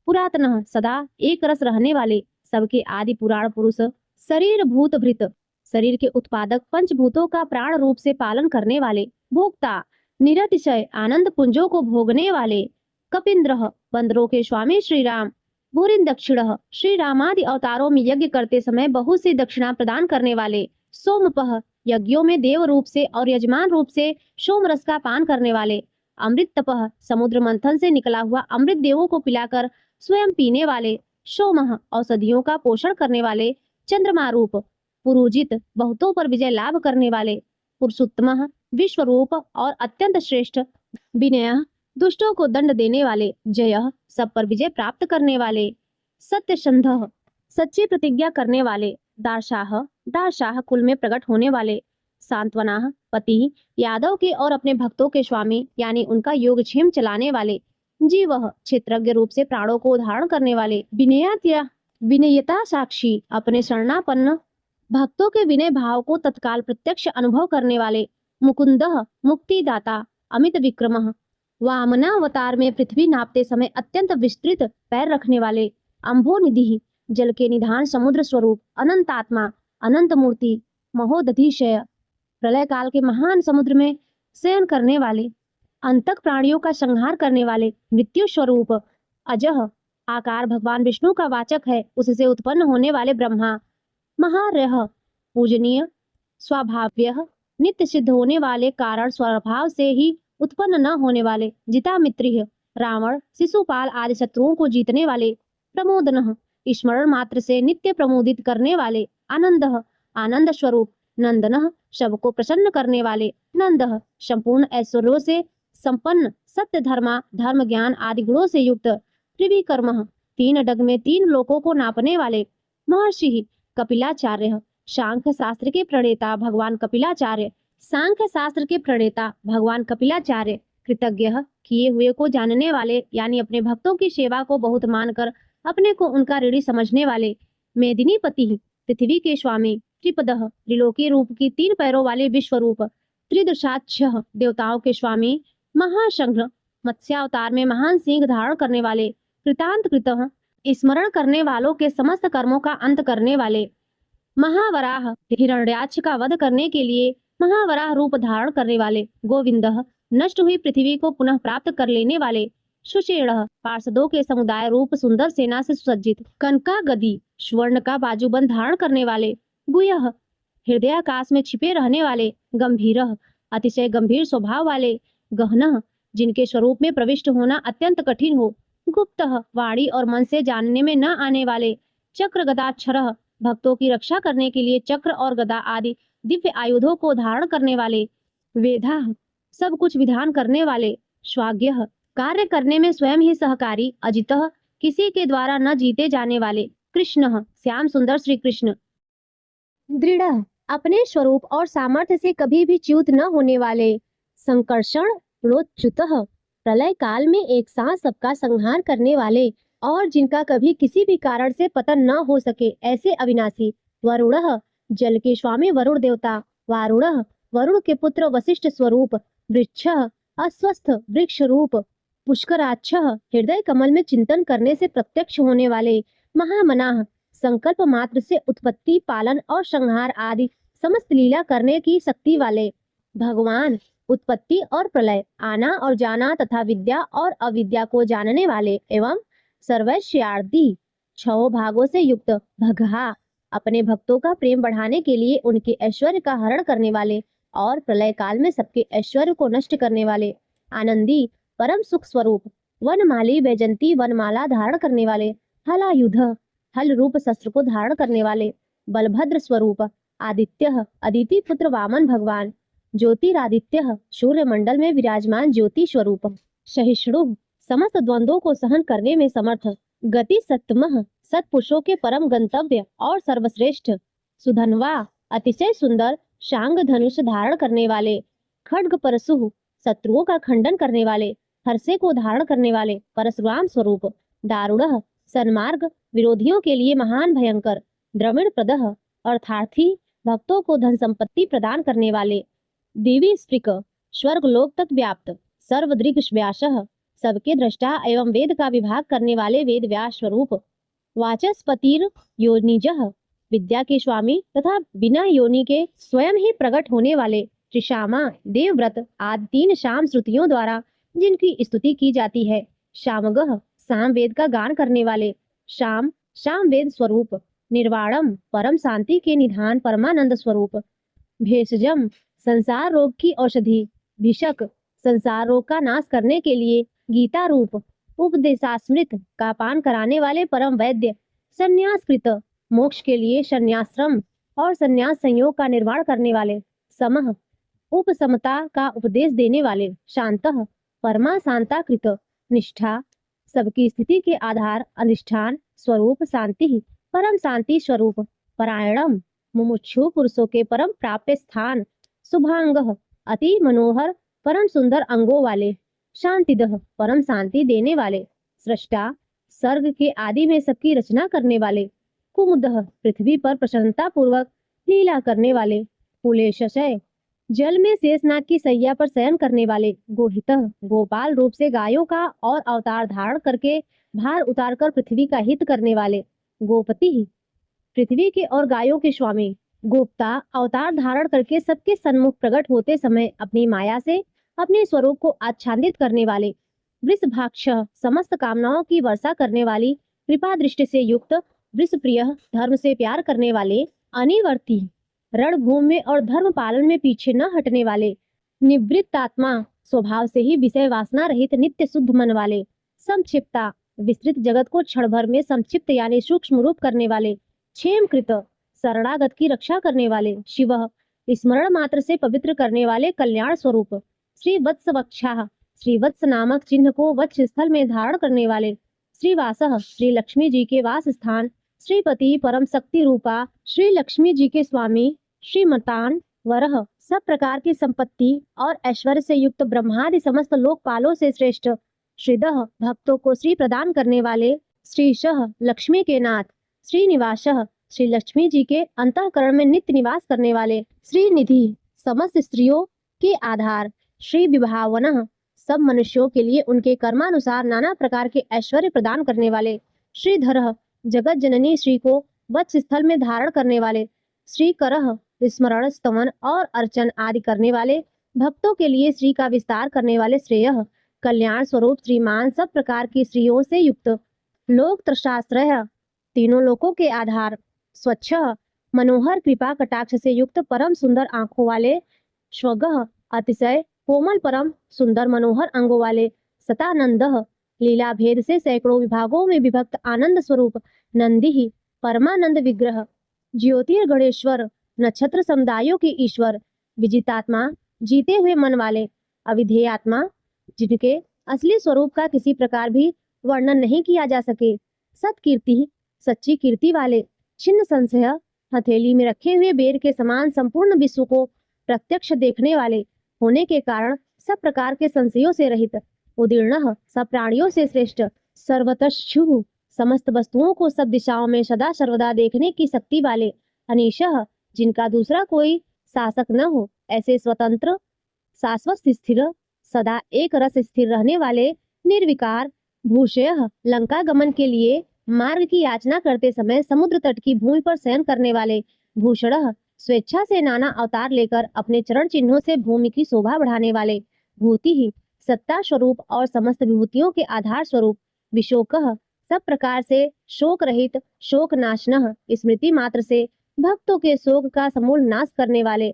पुरातन, सदा एक रस रहने वाले, सबके आदि पुराण पुरुष, शरीर भूत भृत, शरीर के उत्पादक पंचभूतों का प्राण रूप से पालन करने वाले, भोक्ता, निरतिशय आनंद पुंजों को भोगने वाले, कपिंद्र, बंदरों के स्वामी श्री राम, भूरिन दक्षिण, श्री रामादि अवतारों में यज्ञ करते समय बहुत सी दक्षिणा प्रदान करने वाले, सोमपह, यज्ञों में देव रूप से और यजमान रूप से सोम रस का पान करने वाले, अमृत तपह, समुद्र मंथन से निकला हुआ अमृत देवों को पिलाकर स्वयं पीने वाले, सोमह, औषधियों का पोषण करने वाले, चंद्रमा रूप, पुरुजित, बहुतों पर विजय लाभ करने वाले, पुरुषोत्तम, विश्व रूप और अत्यंत श्रेष्ठ, विनय, दुष्टों को दंड देने वाले, जय, सब पर विजय प्राप्त करने वाले, सत्यसंध, सच्ची प्रतिज्ञा करने वाले, दारशाह, दारशाह कुल में प्रकट होने वाले, सांत्वना, पति, यादव के और अपने भक्तों के स्वामी यानी उनका योगक्षेम चलाने वाले, जीव, क्षेत्रज्ञ रूप से प्राणों को धारण करने वाले, विनयता साक्षी, अपने शरणापन्न भक्तों के विनय भाव को तत्काल प्रत्यक्ष अनुभव करने वाले, मुकुंद, मुक्तिदाता, अमित विक्रम, वामनावतार में पृथ्वी नापते समय अत्यंत विस्तृत पैर रखने वाले, अम्भोनिधि, जल के निधान समुद्र स्वरूप, अनंतात्मा, अनंत मूर्ति, महोदधिशय, प्रलय काल के महान समुद्र में शयन करने वाले, अंतक प्राणियों का संहार करने वाले, मृत्यु स्वरूप, अजह, आकार भगवान विष्णु का वाचक है, उससे उत्पन्न होने वाले ब्रह्मा, महारह, पूजनीय, स्वाभाव्य, नित्य सिद्ध होने वाले, कारण स्वभाव से ही उत्पन्न न होने वाले, जितामित्रिय, रावण, शिशुपाल आदि शत्रुओं को जीतने वाले, प्रमोदन, स्मरण मात्र से नित्य प्रमोदित करने वाले, आनंद, आनंद स्वरूप, नंदन, सबको प्रसन्न करने वाले, नंद, संपूर्ण ऐश्वर्यों से संपन्न, सत्य धर्मा, धर्म ज्ञान आदि गुणों से युक्त, त्रिविक्रम, तीन डग में तीन लोकों को नापने वाले, महर्षि, कपिलाचार्य, सांख्य शास्त्र के प्रणेता भगवान कपिलाचार्य, सांख्य शास्त्र के प्रणेता भगवान कपिलाचार्य, कृतज्ञ, किए हुए को जानने वाले यानी अपने भक्तों की सेवा को बहुत मानकर अपने को उनका ऋणी समझने वाले, मेदिनीपति, पृथ्वी के स्वामी, त्रिपदः, त्रिलोकी रूप की तीन पैरों वाले विश्वरूप, त्रिदशाक्ष, देवताओं के स्वामी, महाशंघ, मत्स्यावतार में महान सिंह धारण करने वाले, कृतांत कृतः, स्मरण करने वालों के समस्त कर्मों का अंत करने वाले, महावराह, हिरण्याक्ष का वध करने के लिए महावराह रूप धारण करने वाले, गोविंदः, नष्ट हुई पृथ्वी को पुनः प्राप्त कर लेने वाले, सुषेण, पार्षदों के समुदाय रूप सुंदर सेना से सुसज्जित, कनका गदी, स्वर्ण का बाजूबंद धारण करने वाले, गुह्यः, हृदयाकाश में छिपे रहने वाले, गंभीरः, अतिशय गंभीर स्वभाव वाले, गहनः, जिनके स्वरूप में प्रविष्ट होना अत्यंत कठिन हो, गुप्तः, वाणी और मन से जानने में न आने वाले, चक्र गदाक्षरः, भक्तों की रक्षा करने के लिए चक्र और गदा आदि दिव्य आयुधों को धारण करने वाले, वेधा, सब कुछ विधान करने वाले, स्वाज्ञः, कार्य करने में स्वयं ही सहकारी, अजितः, किसी के द्वारा न जीते जाने वाले, कृष्णः, श्याम सुंदर श्री कृष्ण, दृढ़, अपने स्वरूप और सामर्थ्य से कभी भी च्युत न होने वाले, संकर्षण, ऋणोच्युतः, प्रलय काल में एक साथ सबका संहार करने वाले और जिनका कभी किसी भी कारण से पतन न हो सके ऐसे अविनाशी, वरुणः, जल के स्वामी वरुण देवता, वारुणः, वरुण के पुत्र वशिष्ठ स्वरूप, वृक्षः, अस्वस्थ वृक्ष रूप, पुष्कराक्षः, हृदय कमल में चिंतन करने से प्रत्यक्ष होने वाले, महामनाः, संकल्प मात्र से उत्पत्ति, पालन और संहार आदि समस्त लीला करने की शक्ति वाले, भगवान, उत्पत्ति और प्रलय, आना और जाना तथा विद्या और अविद्या को जानने वाले एवं सर्वैश्वर्यादि 6 भागों से युक्त, भगहा, अपने भक्तों का प्रेम बढ़ाने के लिए उनके ऐश्वर्य का हरण करने वाले और प्रलय काल में सबके ऐश्वर्य को नष्ट करने वाले, आनंदी, परम सुख स्वरूप, वनमाली वैजंती वनमाला धारण करने वाले, हलायुध, हल रूप शस्त्र को धारण करने वाले, बलभद्र स्वरूप, आदित्य, अदिति पुत्र वामन भगवान, ज्योतिरादित्य, सूर्य मंडल में विराजमान ज्योति स्वरूप, सहिष्णु, समस्त द्वंद्वों को सहन करने में समर्थ, गति सत्तमः, सत्पुरुषों के परम गंतव्य और सर्वश्रेष्ठ, सुधनवा, अतिशय सुंदर, शांग धनुष धारण करने वाले, खड्ग परशु, शत्रुओं का खंडन करने वाले, हर्षे को धारण करने वाले, परशुराम स्वरूप, दारुणः, सन्मार्ग, विरोधियों के लिए महान भयंकर, द्रविण प्रदः, अर्थार्थी, भक्तों को धन संपत्ति प्रदान करने वाले, देवी स्त्रिक, स्वर्ग लोक तक व्याप्त, सर्वदृग व्यासः, सबके दृष्टा एवं वेद का विभाग करने वाले वेद व्यास स्वरूप, वाचस्पतिर योनिजः, विद्या के स्वामी तथा बिना योनि के स्वयं ही प्रकट होने वाले श्री श्यामा, देवव्रत आदि 3 शाम श्रुतियों द्वारा जिनकी स्तुति की जाती है। श्यामगः, साम वेद का गान करने वाले। शाम, शाम वेद स्वरूप। निर्वाणम, परम शांति के निधान परमानंद स्वरूप। भेषजम, संसार रोग की औषधि। भिषक, संसार रोग का नाश करने के लिए गीता रूप। उपदेशामृत का पान कराने वाले परम वैद्य। संन्यासकृत, मोक्ष के लिए संन्याश्रम और संन्यास संयोग का निर्माण करने वाले। समः, उपसमता का उपदेश देने वाले। शांतः, परमा शांताकृत। निष्ठा, सबकी स्थिति के आधार अधिष्ठान स्वरूप शांति, परम शांति स्वरूप। परायणम, मुमुक्षु पुरुषों के परम प्राप्य स्थान। शुभांगः, अति मनोहर परम सुंदर अंगों वाले। शांतिदः, परम शांति देने वाले। सृष्टा, सर्ग के आदि में सबकी रचना करने वाले। कुमुदः, पृथ्वी पर प्रसन्नता पूर्वक लीला करने वाले। कुलेशय, जल में शेषनाग की सैया पर शयन करने वाले। गोहितः, गोपाल रूप से गायों का और अवतार धारण करके भार उतारकर पृथ्वी का हित करने वाले। गोपति, पृथ्वी के और गायों के स्वामी। गोप्ता, अवतार धारण करके सबके सन्मुख प्रकट होते समय अपनी माया से अपने स्वरूप को आच्छादित करने वाले। वृषभाक्ष, समस्त कामनाओं की वर्षा करने वाली कृपा दृष्टि से युक्त। वृषप्रिय, धर्म से प्यार करने वाले। अनिवर्ती, रणभूमि में और धर्म पालन में पीछे न हटने वाले। निवृत्तात्मा, स्वभाव से ही विषय वासना रहित नित्य शुद्ध मन वाले। संक्षिप्ता, विस्तृत जगत को क्षण भर में संक्षिप्त यानी सूक्ष्म रूप करने वाले। क्षेमकृत, शरणागत की रक्षा करने वाले। शिवः, स्मरण मात्र से पवित्र करने वाले कल्याण स्वरूप। श्री वत्स वक्षाः, श्री वत्स नामक चिन्ह को वक्ष स्थल में धारण करने वाले। श्रीवासः, श्री लक्ष्मी जी के वास स्थान। श्रीपति, परम शक्ति रूपा श्री लक्ष्मी जी के स्वामी। श्रीमतान, वरह, सब प्रकार की संपत्ति और ऐश्वर्य से युक्त ब्रह्मादि समस्त लोकपालों से श्रेष्ठ। श्रीदः, भक्तों को श्री प्रदान करने वाले। श्रीशः, लक्ष्मी के नाथ। श्रीनिवासः, श्री लक्ष्मी जी के अंतःकरण में नित्य निवास करने वाले। श्रीनिधि, समस्त स्त्रियों के आधार। श्री विभावनः, सब मनुष्यों के लिए उनके कर्मानुसार नाना प्रकार के ऐश्वर्य प्रदान करने वाले। श्रीधरः, जगत जननी श्री को वत्स स्थल में धारण करने वाले। श्रीकरः, स्मरण स्तवन और अर्चन आदि करने वाले। भक्तों के लिए श्री का विस्तार करने वाले। श्रेयः, कल्याण स्वरूप श्रीमान, सब प्रकार की स्त्रियों से युक्त। लोक त्रशाश्रय, तीनों लोकों के आधार। स्वच्छ, मनोहर कृपा कटाक्ष से युक्त परम सुंदर आंखों वाले। स्वगः, अतिशय कोमल परम सुंदर मनोहर अंगों वाले। सतानंदः, लीला भेद से सैकड़ों विभागों में विभक्त आनंद स्वरूप। नंदी, परमानंद विग्रह। ज्योतिर्गणेश्वर, नक्षत्र समुदायों के ईश्वर। विजितात्मा, जीते हुए मन वाले। अविधेयात्मा, जिनके असली स्वरूप का किसी प्रकार भी वर्णन नहीं किया जा सके। सत्कीर्ति, सच्ची कीर्ति वाले। छिन्न संशय, हथेली में रखे हुए बेर के समान संपूर्ण विश्व को प्रत्यक्ष देखने वाले होने के कारण सब प्रकार के संशयों से रहित। उदीर्णः, सब प्राणियों से श्रेष्ठ। सर्वतश्चु, समस्त वस्तुओं को सब दिशाओं में सदा सर्वदा देखने की शक्ति वाले। अनीशः, जिनका दूसरा कोई शासक न हो, ऐसे स्वतंत्र शाश्वत स्थिर सदा एक रस स्थिर रहने वाले। निर्विकार। भूषयः, लंका गमन के लिए मार्ग की याचना करते समय समुद्र तट की भूमि पर शयन करने वाले। भूषणः, स्वेच्छा से नाना अवतार लेकर अपने चरण चिन्हों से भूमि की शोभा बढ़ाने वाले। भूति ही, सत्ता स्वरूप और समस्त विभूतियों के आधार स्वरूप। विशोकः, सब प्रकार से शोक रहित, शोक नाशनः, स्मृति मात्र से भक्तों के शोक का समूल नाश करने वाले।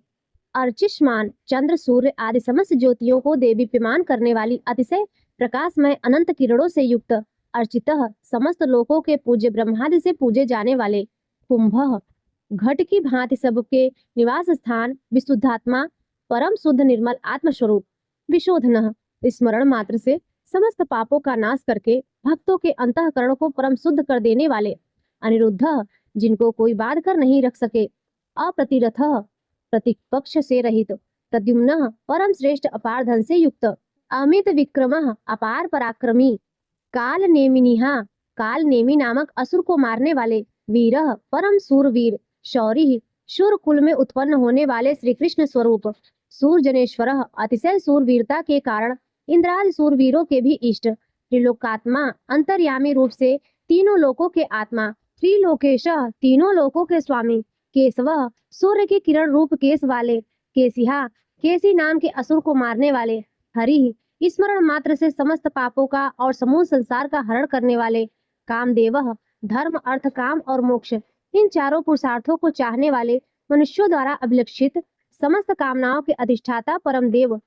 अर्चिष्मान, चंद्र सूर्य आदि समस्त ज्योतियों को देदीप्यमान करने वाली अतिशय प्रकाशमय अनंत किरणों से युक्त। अर्चितः, समस्त लोकों के पूज्य ब्रह्मादि से पूजे जाने वाले। कुंभः, घट की भांति सबके निवास स्थान। विशुद्धात्मा, परम शुद्ध निर्मल आत्मस्वरूप। विशोधनः, स्मरण मात्र से समस्त पापों का नाश करके भक्तों के अंतःकरण को परम शुद्ध कर देने वाले। अनिरुद्धः, जिनको कोई बांध कर नहीं रख सके। अप्रतिरथः, प्रतिपक्ष से रहित। प्रद्युम्नः, परम श्रेष्ठ अपार धन से युक्त। अमित विक्रमः, अपार पराक्रमी। काल नेमिनिहा, काल नेमी नामक असुर को मारने वाले। वीरः, परम सूरवीर। शौरी, शूर कुल में उत्पन्न होने वाले श्री कृष्ण स्वरूप। सूरजनेश्वरः, अतिशय सूरवीरता के कारण इंद्रादि सूरवीरों के भी इष्ट। त्रिलोकात्मा, अंतर्यामी रूप से तीनों लोकों के आत्मा। त्रिलोकेश, तीनों लोकों के स्वामी। केशव, सूर्य की किरण रूप केस वाले। केसिहा, केसी नाम के असुर को मारने वाले। हरि, स्मरण मात्र से समस्त पापों का और समूह संसार का हरण करने वाले। कामदेव, धर्म अर्थ काम और मोक्ष इन चारों पुरुषार्थों को चाहने वाले, मनुष्यों द्वारा अभिलषित समस्त कामनाओं के अधिष्ठाता परम देव।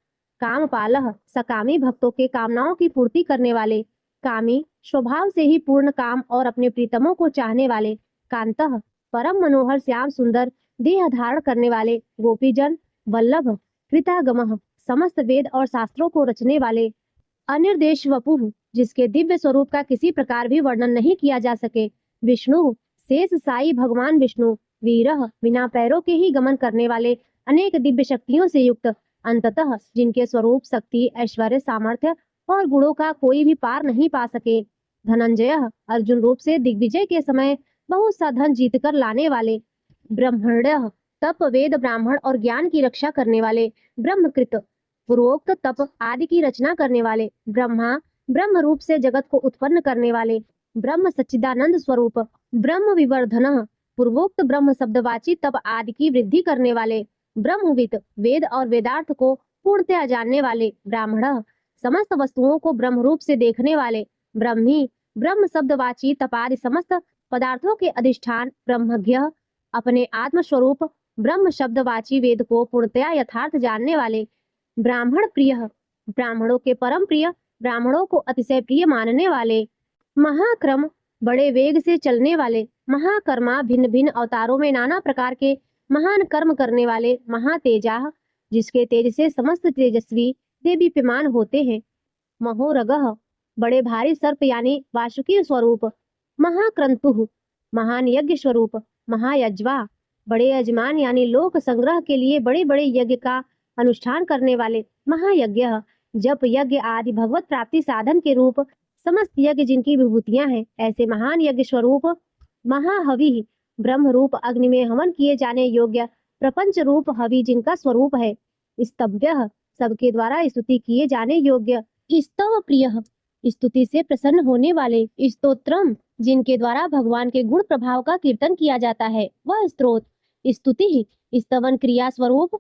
कामपालः, सकामी भक्तों के कामनाओं की पूर्ति करने वाले। कामी, स्वभाव से ही पूर्ण काम और अपने प्रीतमों को चाहने वाले। कांतः, परम मनोहर श्याम सुंदर देह धारण करने वाले। गोपीजन, वल्लभ, कृतागमः, समस्त वेद और शास्त्रों को रचने वाले। अनिर्देश वपुः, जिसके दिव्य स्वरूप का किसी प्रकार भी वर्णन नहीं किया जा सके। विष्णु, शेष साई भगवान विष्णु। वीरः, बिना पैरों के ही गमन करने वाले, अनेक दिव्य शक्तियों से युक्त। अंततः, जिनके स्वरूप, शक्ति, ऐश्वर्य, सामर्थ्य और गुणों का कोई भी पार नहीं पा सके। धनंजय, अर्जुन रूप से दिग्विजय के समय बहुत सा धन जीतकर लाने वाले। ब्रह्मण्य, तप, वेद, ब्राह्मण और ज्ञान की रक्षा करने वाले। ब्रह्मकृत, पूर्वोक्त तप आदि की रचना करने वाले। ब्रह्मा, ब्रह्म रूप से जगत को उत्पन्न करने वाले। ब्रह्म सच्चिदानंद स्वरूप। ब्रह्म विवर्धन, पूर्वोक्त ब्रह्म शब्दवाची तप आदि की वृद्धि करने वाले। ब्रह्मविद, वेद और वेदार्थ को पूर्णतया जानने वाले। ब्राह्मण, समस्त वस्तुओं को ब्रह्म रूप से देखने वाले। ब्रह्मी, ब्रह्म शब्दवाची तपादि समस्त पदार्थों के अधिष्ठान। ब्रह्मज्ञ, अपने आत्म स्वरूप ब्रह्म शब्दवाची वेद को पूर्णतया यथार्थ जानने वाले। ब्राह्मण प्रिय, ब्राह्मणों के परम प्रिय, ब्राह्मणों को अतिशय प्रिय मानने वाले। महाक्रम, बड़े वेग से चलने वाले। महाकर्मा, भिन्न भिन्न अवतारों में नाना प्रकार के महान कर्म करने वाले। महातेजा, जिसके तेज से समस्त तेजस्वी देदीप्यमान होते हैं। महोरगः, बड़े भारी सर्प यानी वासुकी स्वरूप। महाक्रंतुः, महान यज्ञ स्वरूप। महायज्वा, बड़े यजमान यानी लोक संग्रह के लिए बड़े बड़े यज्ञ का अनुष्ठान करने वाले। महायज्ञ, जप यज्ञ आदि भगवत प्राप्ति साधन के रूप समस्त यज्ञ जिनकी विभूतियां हैं, ऐसे महान यज्ञ स्वरूप। महाहवि, ब्रह्म रूप अग्नि में हवन किए जाने योग्य प्रपंच रूप हवि जिनका स्वरूप है। स्तव्य, सबके द्वारा स्तुति किए जाने योग्य। स्तव प्रिय, स्तुति से प्रसन्न होने वाले। स्तोत्रम, जिनके द्वारा भगवान के गुण प्रभाव का कीर्तन किया जाता है, वह स्तोत्र। स्तुति, स्तवन क्रिया स्वरूप।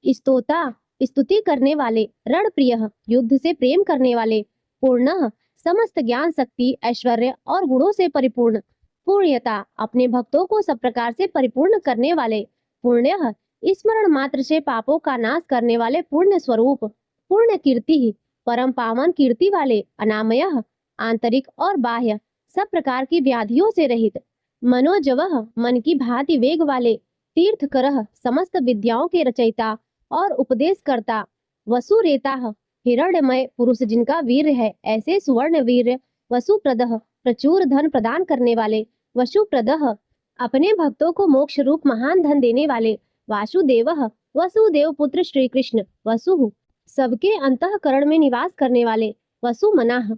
स्तोता, स्तुति करने वाले। रण प्रिय, युद्ध से प्रेम करने वाले। पूर्ण, समस्त ज्ञान, शक्ति, ऐश्वर्य और गुणों से परिपूर्ण। पूर्णयता, अपने भक्तों को सब प्रकार से परिपूर्ण करने वाले। पुण्य, स्मरण मात्र से पापों का नाश करने वाले पुण्य स्वरूप। पूर्ण कीर्ति, परम पावन कीर्ति वाले। अनामय, आंतरिक और बाह्य सब प्रकार की व्याधियों से रहित। मनोजवः, मन की भांति वेग वाले। तीर्थकरः, समस्त विद्याओं के रचयिता और उपदेशकर्ता। वसुरेता, हिरण्यमय पुरुष जिनका वीर है, ऐसे सुवर्ण वीर। वसुप्रदः, प्रचुर धन प्रदान करने वाले। वसुप्रदः, अपने भक्तों को मोक्ष रूप महान धन देने वाले। वासुदेवः, वसुदेव पुत्र श्री कृष्ण। वसुः, सबके अंतःकरण में निवास करने वाले। वसुमनाः,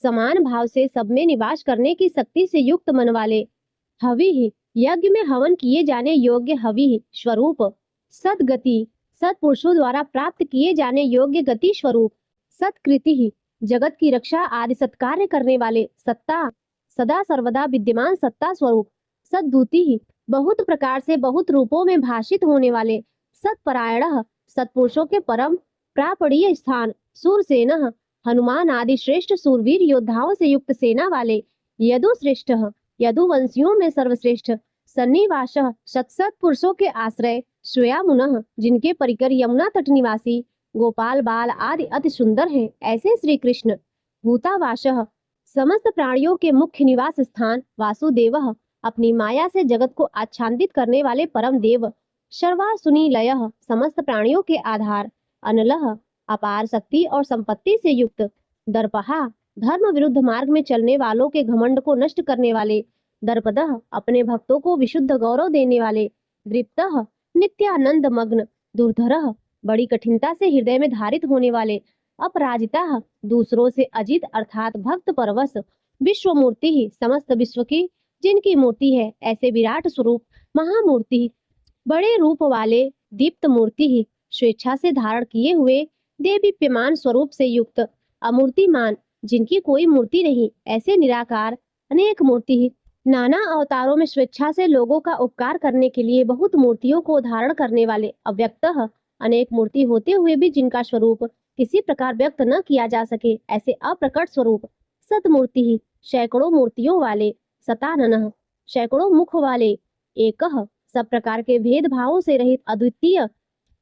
समान भाव से सब में निवास करने की शक्ति से युक्त मन वाले। हविः, यज्ञ में हवन किए जाने योग्य हविः स्वरूप। सद्गति, सत्पुरुषों द्वारा प्राप्त किए जाने योग्य गति स्वरूप। सत्कृति, जगत की रक्षा आदि सत्कार्य करने वाले। सत्ता, सदा सर्वदा विद्यमान सत्ता स्वरूप। सद्दूति, बहुत प्रकार से बहुत रूपों में भाषित होने वाले। सत्परायणः, सत्पुरुषों के परम प्रापणीय स्थान। सूरसेनः, हनुमान आदि श्रेष्ठ सूरवीर योद्धाओं से युक्त सेना वाले। यदुश्रेष्ठः, यदुवंशियों में सर्वश्रेष्ठ। सन्निवासः, सत्सत पुरुषों के आश्रय। श्रेयामुनः, जिनके परिकर यमुना तट निवासी गोपाल बाल आदि अति सुंदर हैं, ऐसे श्री कृष्ण। भूतावासः, समस्त प्राणियों के मुख्य निवास स्थान। वासुदेवः, अपनी माया से जगत को आच्छादित करने वाले परम देव। सर्वासुनिलयः, समस्त प्राणियों के आधार। अनलः, अपार शक्ति और संपत्ति से युक्त। दर्पहा, धर्म विरुद्ध मार्ग में चलने वालों के घमंड को नष्ट करने वाले। दर्पदः, अपने भक्तों को विशुद्ध गौरव देने वाले। दृप्तः, नित्यानंद मग्न। दुर्धरः, बड़ी कठिनता से हृदय में धारित होने वाले। अपराजिता, दूसरों से अजित अर्थात भक्त परवश। विश्व मूर्ति, समस्त विश्व की जिनकी मूर्ति है, ऐसे विराट स्वरूप। महामूर्ति, बड़े रूप वाले। दीप्त मूर्ति, स्वेच्छा से धारण किए हुए देदीप्यमान स्वरूप से युक्त। अमूर्तिमान, जिनकी कोई मूर्ति नहीं, ऐसे निराकार। अनेक मूर्ति, नाना अवतारों में स्वेच्छा से लोगों का उपकार करने के लिए बहुत मूर्तियों को धारण करने वाले अव्यक्तः अनेक मूर्ति होते हुए भी जिनका स्वरूप किसी प्रकार व्यक्त न किया जा सके, ऐसे अप्रकट स्वरूप सतमूर्ति ही सैकड़ों मूर्तियों वाले, सताननः सैकड़ों मुख वाले, एकः सब प्रकार के भेद भावों से रहित अद्वितीय,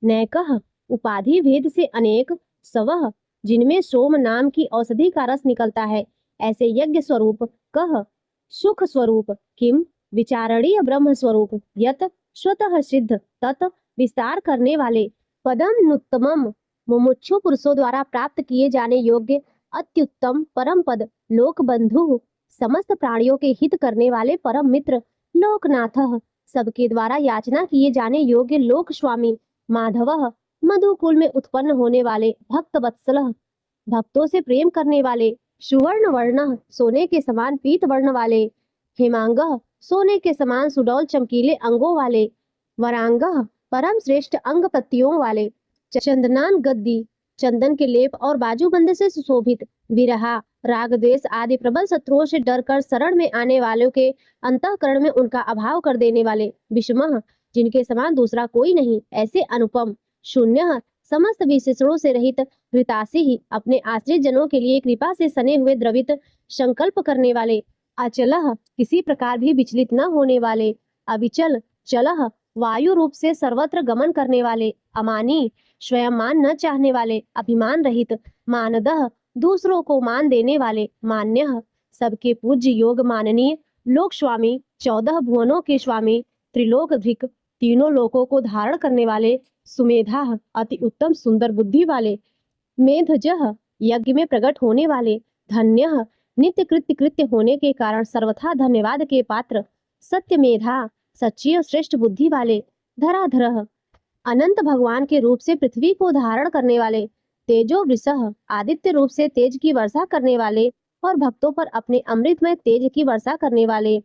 नैकः उपाधि भेद से अनेक, सवः जिनमें सोम नाम की औषधि का रस निकलता है, ऐसे यज्ञ स्वरूप, कह सुख स्वरूप, किम विचारणीय ब्रह्म स्वरूप, यत स्वतः सिद्ध तत् विस्तार करने वाले, पदम नुत्तमम मुमुक्षु पुरुषों द्वारा प्राप्त किए जाने योग्य अत्युत्तम परम पद, लोक बंधु समस्त प्राणियों के हित करने वाले परम मित्र, लोकनाथ सबके द्वारा याचना किए जाने योग्य लोक स्वामी, माधव मधुकुल में उत्पन्न होने वाले भक्त वत्सल, भक्तों से प्रेम करने वाले, सुवर्ण वर्ण सोने के समान पीत वर्ण वाले, हेमांग सोने के समान सुडौल चमकीले अंगों वाले, वरांग परम श्रेष्ठ अंग पत्तियों वाले, चंदनान गद्दी चंदन के लेप और बाजूबंद से सुशोभित, विरहा राग द्वेष आदि प्रबल शत्रुओं से डरकर शरण में आने वालों के अंतःकरण में उनका अभाव कर देने वाले, विषमः जिनके समान दूसरा कोई नहीं, ऐसे अनुपम, शून्य समस्त विशेषणों से रहित, घृतासी ही अपने आश्रित जनों के लिए कृपा से सने हुए द्रवित संकल्प करने वाले, अचलह किसी प्रकार भी विचलित न होने वाले, अविचल चलह वायु रूप से सर्वत्र गमन करने वाले, अमानी स्वयं मान न चाहने वाले, अभिमान रहित, मानदह दूसरों को मान देने वाले, मान्यः सबके पूज्य योग माननीय, लोक स्वामी 14 भुवनों के स्वामी, त्रिलोक धृक तीनों लोकों को धारण करने वाले, सुमेधा अति उत्तम सुंदर बुद्धि वाले, मेधजः यज्ञ में प्रकट होने वाले, धन्य नित्य कृत्य कृत्य होने के कारण सर्वथा धन्यवाद के पात्र, सत्यमेधा सच्ची और श्रेष्ठ बुद्धि वाले, धराधरः अनंत भगवान के रूप से पृथ्वी को धारण करने वाले, तेजो वृषः आदित्य रूप से तेज की वर्षा करने वाले और भक्तों पर अपने अमृतमय तेज की वर्षा करने वाले,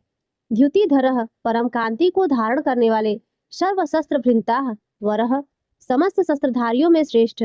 द्युतिधरः परम कांति को धारण करने वाले, सर्व शस्त्र भृंताः वरः समस्त शस्त्रधारियों में श्रेष्ठ,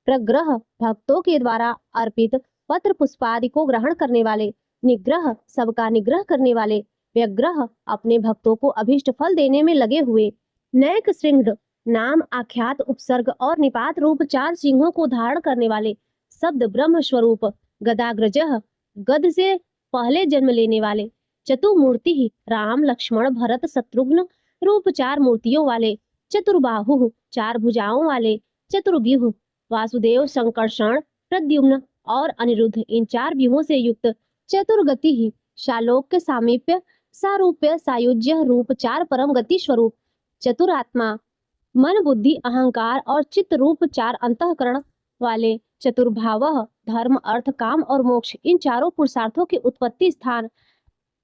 प्रग्रह भक्तों के द्वारा अर्पित पत्र पुष्पादि को ग्रहण करने वाले, निग्रह सबका निग्रह करने वाले, व्यग्रह अपने भक्तों को अभीष्ट फल देने में लगे हुए, नैक श्रृंग नाम आख्यात उपसर्ग और निपात रूप 4 सिंहों को धारण करने वाले, शब्द ब्रह्म स्वरूप, गदाग्रजः गद से पहले जन्म लेने वाले, चतुर्मूर्ति ही राम लक्ष्मण भरत शत्रुघ्न रूप 4 मूर्तियों वाले, चतुर्बाहु 4 भुजाओं वाले, चतुर्व्यूह वासुदेव संकर्षण प्रद्युम्न और अनिरुद्ध इन 4 व्यूहों से युक्त, चतुर्गति ही शालोक्य सामीप्य सारूप्य सायुज्य रूप 4 परम गति स्वरूप, चतुरात्मा मन बुद्धि अहंकार और चित्त रूप 4 अंतःकरण वाले, चतुर्भावः धर्म अर्थ काम और मोक्ष इन चारों पुरुषार्थों के उत्पत्ति स्थान,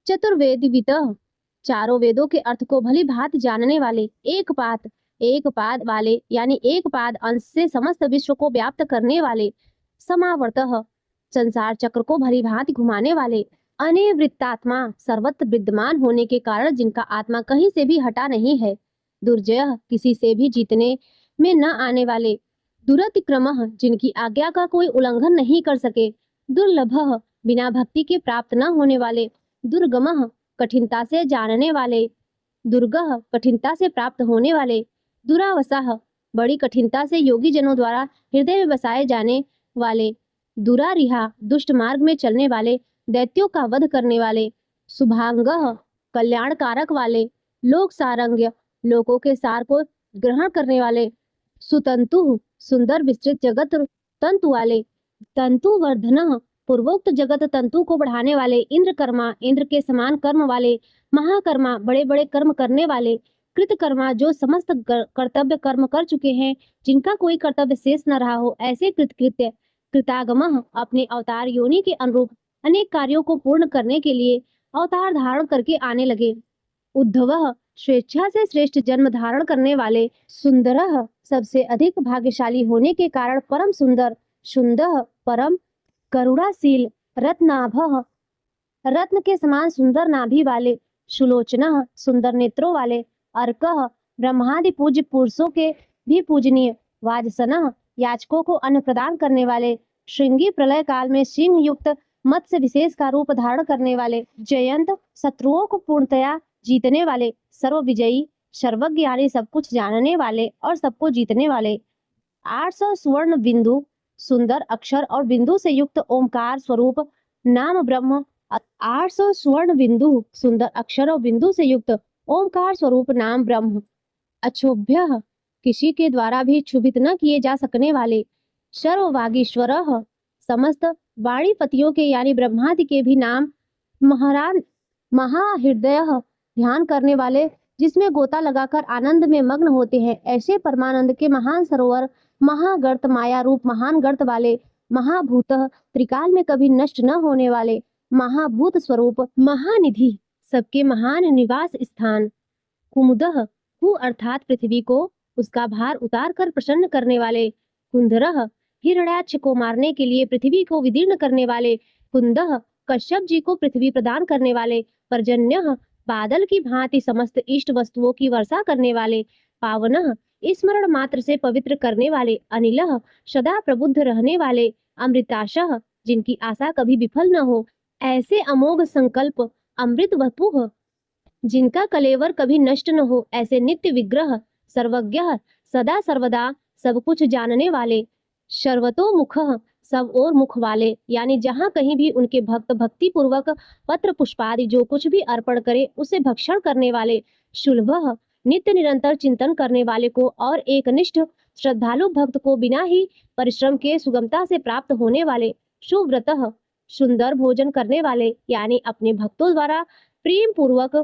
चतुर्वेदिवितः चारों वेदों के अर्थ को भली भांति जानने वाले, एक पाद वाले यानी एक पाद अंश से समस्त विश्व को व्याप्त करने वाले, समावर्तः संसार चक्र को भली भांति घुमाने वाले, अनिवृत्तात्मा सर्वत्र विद्यमान होने के कारण जिनका आत्मा कहीं से भी हटा नहीं है, दुर्जय किसी से भी जीतने में न आने वाले, दुरतिक्रमः जिनकी आज्ञा का कोई उल्लंघन नहीं कर सके, दुर्लभः बिना भक्ति के प्राप्त न होने वाले, दुर्गमः कठिनता से जानने वाले, दुर्गह कठिनता से प्राप्त होने वाले, दुरावसाह बड़ी कठिनता से योगी जनों द्वारा हृदय में बसाए जाने वाले, दुरारिहा दुष्ट मार्ग में चलने वाले, दैत्यों का वध करने वाले, शुभांगः कल्याणकारक वाले, लोक सारंग्य लोकों के सार को ग्रहण करने वाले, सुतंतु सुंदर विस्तृत जगत तंतु वाले, तंतु वर्धन पूर्वोक्त जगत तंतु को बढ़ाने वाले, इंद्रकर्मा इंद्र के समान कर्म वाले, महाकर्मा बड़े बड़े कर्म करने वाले, कृतकर्मा जो समस्त कर्तव्य कर्म कर चुके हैं, जिनका कोई कर्तव्य शेष न रहा हो, ऐसे कृतकृत्य, कृतागमः अपने अवतार योनि के अनुरूप अनेक कार्यों को पूर्ण करने के लिए अवतार धारण करके आने लगे, उद्धवः स्वेच्छा से श्रेष्ठ जन्म धारण करने वाले, सुंदरः सबसे अधिक भाग्यशाली होने के कारण परम सुंदर, सुंदर परम करुणाशील, रत्नाभः रत्न के समान सुंदर नाभि वाले, सुलोचनः सुंदर नेत्रों वाले, अर्कः ब्रह्मादि पूज्य पुरुषों के भी पूजनीय, वाजसनः याचकों को अन्न प्रदान करने वाले, श्रृंगी प्रलय काल में सिंह युक्त मत्स्य विशेष का रूप धारण करने वाले, जयंत, शत्रुओं को पूर्णतया जीतने वाले, सर्वविजयी, सर्वज्ञ यानी सब कुछ जानने वाले और सबको जीतने वाले। 800 स्वर्ण बिंदु, सुंदर अक्षर और बिंदु से युक्त ओमकार स्वरूप नाम ब्रह्म। 800 स्वर्ण बिंदु, सुंदर अक्षर और बिंदु से युक्त ओमकार स्वरूप नाम ब्रह्म। अक्षोभ्य, किसी के द्वारा भी क्षुभित न किए जा सकने वाले। सर्ववागीश्वर, समस्त वाणीपतियों के यानी ब्रह्मादि के भी नाम। महारान, महाहृदय, ध्यान करने वाले, जिसमें गोता लगाकर आनंद में मग्न होते हैं, ऐसे परमानंद के महान सरोवर। महागर्त, माया रूप महान गर्त वाले। महाभूत, त्रिकाल में कभी नष्ट न होने वाले महाभूत स्वरूप। महानिधि, सबके महान निवास स्थान। कुमुदः, कु अर्थात पृथ्वी को उसका भार उतार कर प्रसन्न करने वाले। कुंदरः, हिरण्याक्ष को मारने के लिए पृथ्वी को विदीर्ण करने वाले। कुंदः, कश्यप जी को पृथ्वी प्रदान करने वाले। पर्जन्यः, बादल की भांति समस्त इष्ट वस्तुओं की वर्षा करने वाले। पावनः, स्मरण मात्र से पवित्र करने वाले। अनिलः, सदा प्रबुद्ध रहने वाले। अमृताशः, जिनकी आशा कभी विफल न हो, ऐसे अमोघ संकल्प। अमृत वपुः, जिनका कलेवर कभी नष्ट न हो, ऐसे नित्य विग्रह। सर्वज्ञः, सदा सर्वदा सब कुछ जानने वाले। सर्वतोमुखः, सब और मुख वाले, यानी जहाँ कहीं भी उनके भक्त भक्ति पूर्वक पत्र पुष्पादि जो कुछ भी अर्पण करे उसे भक्षण करने वाले। शुल्भः, नित्य निरंतर चिंतन करने वाले को और एकनिष्ठ श्रद्धालु भक्त को बिना ही परिश्रम के सुगमता से प्राप्त होने वाले। सुव्रतः, सुंदर भोजन करने वाले, यानी अपने भक्तों द्वारा प्रेम पूर्वक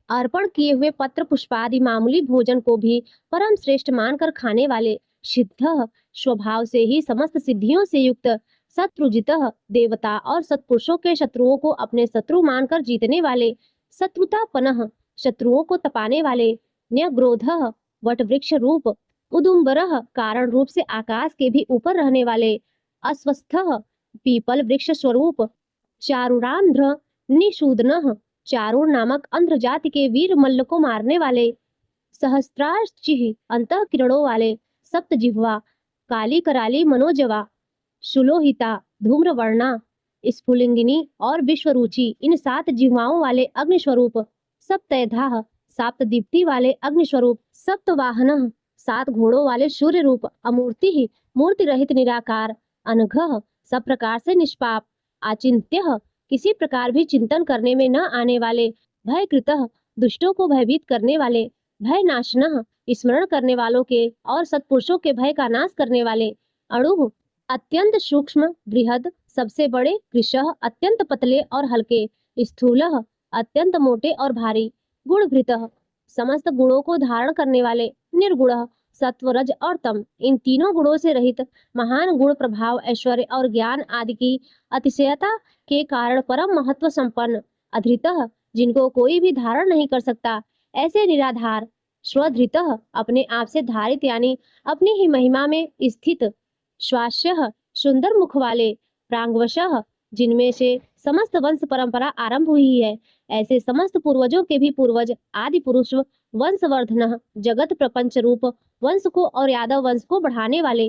अर्पण किए हुए पत्र पुष्पादि मामूली भोजन को भी परम श्रेष्ठ मानकर खाने वाले। सिद्धः, स्वभाव से ही समस्त सिद्धियों से युक्त। शत्रुजितः, देवता और सत्पुरुषों के शत्रुओं को अपने शत्रु मानकर जीतने वाले। शत्रुतापनः, शत्रुओं को तपाने वाले। न्यग्रोधः, वट वृक्ष रूप। उदुम्बरः, कारण रूप से आकाश के भी ऊपर रहने वाले। अस्वस्थः, पीपल वृक्ष स्वरूप। चारुरांध्र, निषूदनः, चारूर नामक अंध्र जाति के वीर मल्ल को मारने वाले। सहस्त्रार्चिः, अंतः किरणों वाले। सप्त जिह्वा, काली कराली मनोजवा। सुलोहिता, धूम्रवर्णा, स्फुलिंगिनी और विश्वरुचि, इन 7 जिह्वाओं वाले अग्निस्वरूप। सप्तैधाः, 7 दीप्ति वाले अग्निस्वरूप। सप्तवाहनः, 7 घोड़ों वाले सूर्य रूप। अमूर्तिः, मूर्ति रहित निराकार। अनघः, सब प्रकार से निष्पाप। आचिन्त्यः, किसी प्रकार भी चिंतन करने में न आने वाले। भयकृतः, दुष्टों को भयभीत करने वाले। भय नाशनः, स्मरण करने वालों के और सत्पुरुषों के भय का नाश करने वाले। अणुः, अत्यंत सूक्ष्म बृहद, सबसे बड़े। कृशः, अत्यंत पतले और हल्के। स्थूलः, अत्यंत मोटे और भारी। गुणभृतः, समस्त गुणों को धारण करने वाले। निर्गुणः, सत्व रज और तम, इन तीनों गुणों से रहित। महान गुण प्रभाव ऐश्वर्य और ज्ञान आदि की अतिशयता के कारण परम महत्व संपन्न। अधृतः, जिनको कोई भी धारण नहीं कर सकता, ऐसे निराधार। स्वधृतः, अपने आप से धारित यानी अपनी ही महिमा में स्थित। श्वास्यः, सुंदर मुख वाले। प्रांगवशः, जिनमें से समस्त वंश परंपरा आरंभ हुई है, ऐसे समस्त पूर्वजों के भी पूर्वज आदि पुरुष। वंशवर्धनः, जगत प्रपंच रूप वंश को और यादव वंश को बढ़ाने वाले।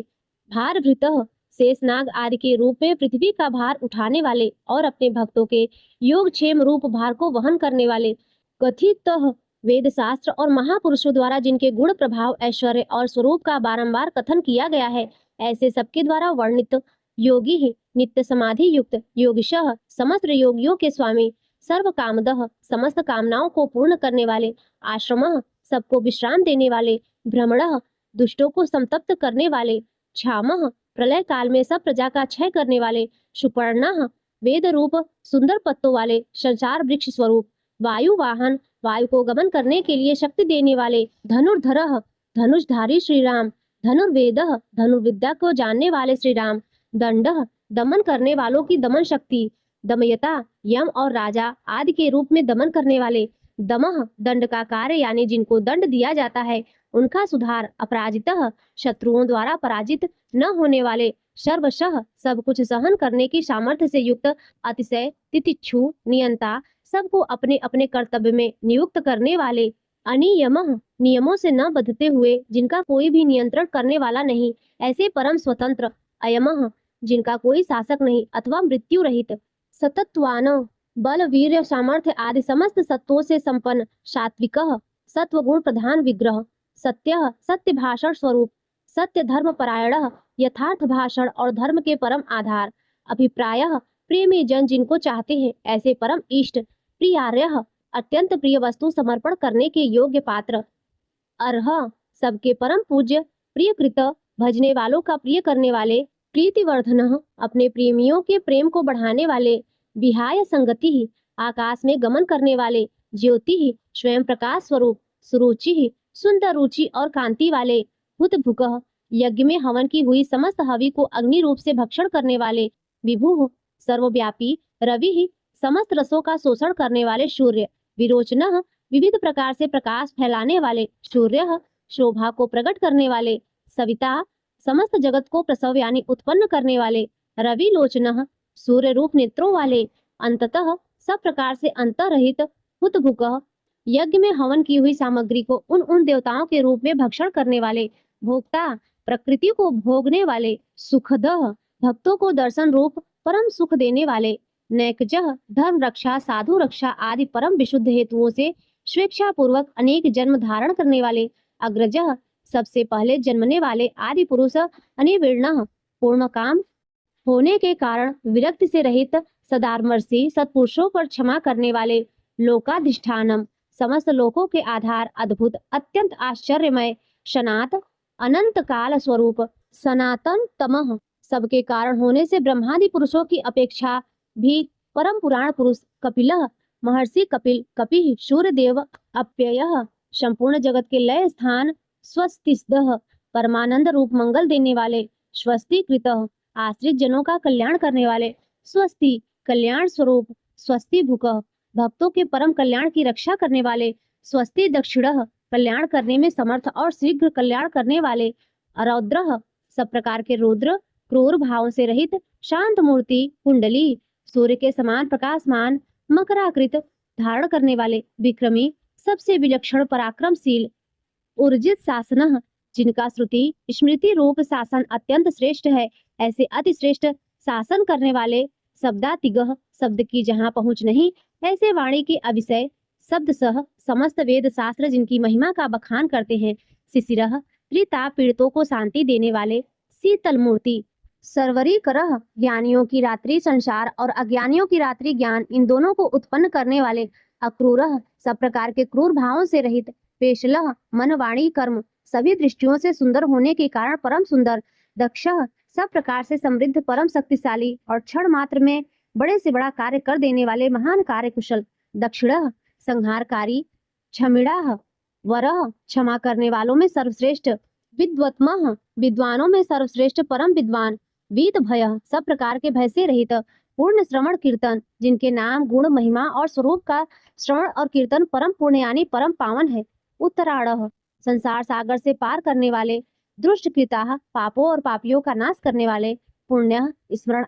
भारभृतः, शेषनाग आदि के रूप में पृथ्वी का भार उठाने वाले और अपने भक्तों के योगक्षेम रूप भार को वहन करने वाले। कथितः, वेद शास्त्र और महापुरुषों द्वारा जिनके गुण प्रभाव ऐश्वर्य और स्वरूप का बारंबार कथन किया गया है, ऐसे सबके द्वारा वर्णित। योगी ही, नित्य समाधि युक्त। योगिशः, समस्त योगियों के स्वामी। सर्व कामदः, समस्त कामनाओं को पूर्ण करने वाले। आश्रमः, सबको विश्राम देने वाले। भ्रमणः, दुष्टों को संतप्त करने वाले। क्षामः, प्रलय काल में सब प्रजा का क्षय करने वाले। सुपर्णः, वेद रूप सुंदर पत्तों वाले संसार वृक्ष स्वरूप। वायु वाहन, वायु को गमन करने के लिए शक्ति देने वाले। धनुर्धरः, धनुषधारी श्री राम। धनुर्वेदः, धनुर्विद्या को जानने वाले श्री राम। दंडः, दमन करने वालों की दमन शक्ति। दमयता, यम और राजा आदि के रूप में दमन करने वाले। दमः, दंड का कार्य यानी जिनको दंड दिया जाता है उनका सुधार। अपराजितः, शत्रुओं द्वारा पराजित न होने वाले। सर्वशः, सब कुछ सहन करने की सामर्थ्य से युक्त। अतिशय तितिक्षु, नियंता, सबको अपने अपने कर्तव्य में नियुक्त करने वाले। अनियमः, नियमों से न बंधते हुए, जिनका कोई भी नियंत्रण करने वाला नहीं, ऐसे परम स्वतंत्र। अयमः, जिनका कोई शासक नहीं अथवा मृत्यु रहित। सतत्वान बल वीर्य सामर्थ्य आदि समस्त सत्वों से संपन्न सात्विक सत्व गुण प्रधान विग्रह सत्य सत्य भाषण स्वरूप सत्य धर्म परायण यथार्थ भाषण और धर्म के परम आधार अभिप्राय प्रेमी जन जिनको चाहते हैं ऐसे परम इष्ट प्रियार्य अत्यंत प्रिय वस्तु समर्पण करने के योग्य पात्र अर्ह सबके परम पूज्य प्रियकृत भजने वालों का प्रिय करने वाले प्रीतिवर्धन अपने प्रेमियों के प्रेम को बढ़ाने वाले विहाय संगति आकाश में गमन करने वाले ज्योति स्वयं प्रकाश स्वरूप सुरुचि सुंदर रुचि और कांति वाले हुत भुक यज्ञ में हवन की हुई समस्त हवि को अग्नि रूप से भक्षण करने वाले विभु सर्वव्यापी रवि समस्त रसों का शोषण करने वाले सूर्य विरोचन विविध प्रकार से प्रकाश फैलाने वाले सूर्य शोभा को प्रकट करने वाले सविता समस्त जगत को प्रसव यानी उत्पन्न करने वाले रवि लोचन सूर्य रूप नेत्रों वाले अंततः सब प्रकार से अंतरहित हुतभुक यज्ञ में हवन की हुई सामग्री को उन उन देवताओं के रूप में भक्षण करने वाले भोक्ता प्रकृति को भोगने वाले सुखद भक्तों को दर्शन रूप परम सुख देने वाले नैकजह धर्म रक्षा साधु रक्षा आदि परम विशुद्ध हेतुओं से स्वेच्छा पूर्वक अनेक जन्म धारण करने वाले अग्रजः सबसे पहले जन्मने वाले आदि पुरुष अनिवीर्ण पूर्ण काम होने के कारण विरक्ति से रहित सदामर्षी सत्पुरुषों पर क्षमा करने वाले लोकाधिष्ठानम समस्त लोकों के आधार अद्भुत अत्यंत आश्चर्यमय सनात अनंत काल स्वरूप सनातन तमः सबके कारण होने से ब्रह्मादि पुरुषों की अपेक्षा भी परम पुराण पुरुष कपिलः महर्षि कपिल कपि सूर्यदेव अप्ययः संपूर्ण जगत के लय स्थान स्वस्तिस्दः परमानंद रूप मंगल देने वाले स्वस्तिकृतः आश्रित जनों का कल्याण करने वाले स्वस्ति कल्याण स्वरूप स्वस्ति भुक भक्तों के परम कल्याण की रक्षा करने वाले स्वस्ति दक्षिणः कल्याण करने में समर्थ और शीघ्र कल्याण करने वाले रौद्रः सब प्रकार के रुद्र क्रूर भाव से रहित शांत मूर्ति कुंडली सूर्य के समान प्रकाशमान मकराकृत धारण करने वाले विक्रमी सबसे विलक्षण पराक्रमशील ऊर्जित शासन जिनका श्रुति स्मृति रूप शासन अत्यंत श्रेष्ठ है ऐसे अति श्रेष्ठ शासन करने वाले शब्दातिगह शब्द की जहाँ पहुँच नहीं ऐसे वाणी के अविषय शब्द सह समस्त वेद शास्त्र जिनकी महिमा का बखान करते हैं शिशिरः त्रिताप पीड़ितों को शांति देने वाले शीतल मूर्ति सर्वरी करह ज्ञानियों की रात्रि संसार और अज्ञानियों की रात्रि ज्ञान इन दोनों को उत्पन्न करने वाले अक्रूरः सब प्रकार के क्रूर भावों से रहित पेशलह मन वाणी कर्म सभी दृष्टियों से सुंदर होने के कारण परम सुंदर दक्षः सब प्रकार से समृद्ध परम शक्तिशाली और क्षण मात्र में बड़े से बड़ा कार्य कर देने वाले महान कार्य कुशल दक्षिणः संहारकारी क्षमिड़ाह वरह क्षमा करने वालों में सर्वश्रेष्ठ विद्वत्मः विद्वानों में सर्वश्रेष्ठ परम विद्वान वीत भय सब प्रकार के भय से रहित पूर्ण श्रवण कीर्तन जिनके नाम गुण महिमा और स्वरूप का श्रवण और कीर्तन परम पुण्य यानी परम पावन है उत्तराढ़ संसार सागर से पार करने वाले दुष्ट कृताः पापों और पापियों का नाश करने वाले पुण्य स्मरण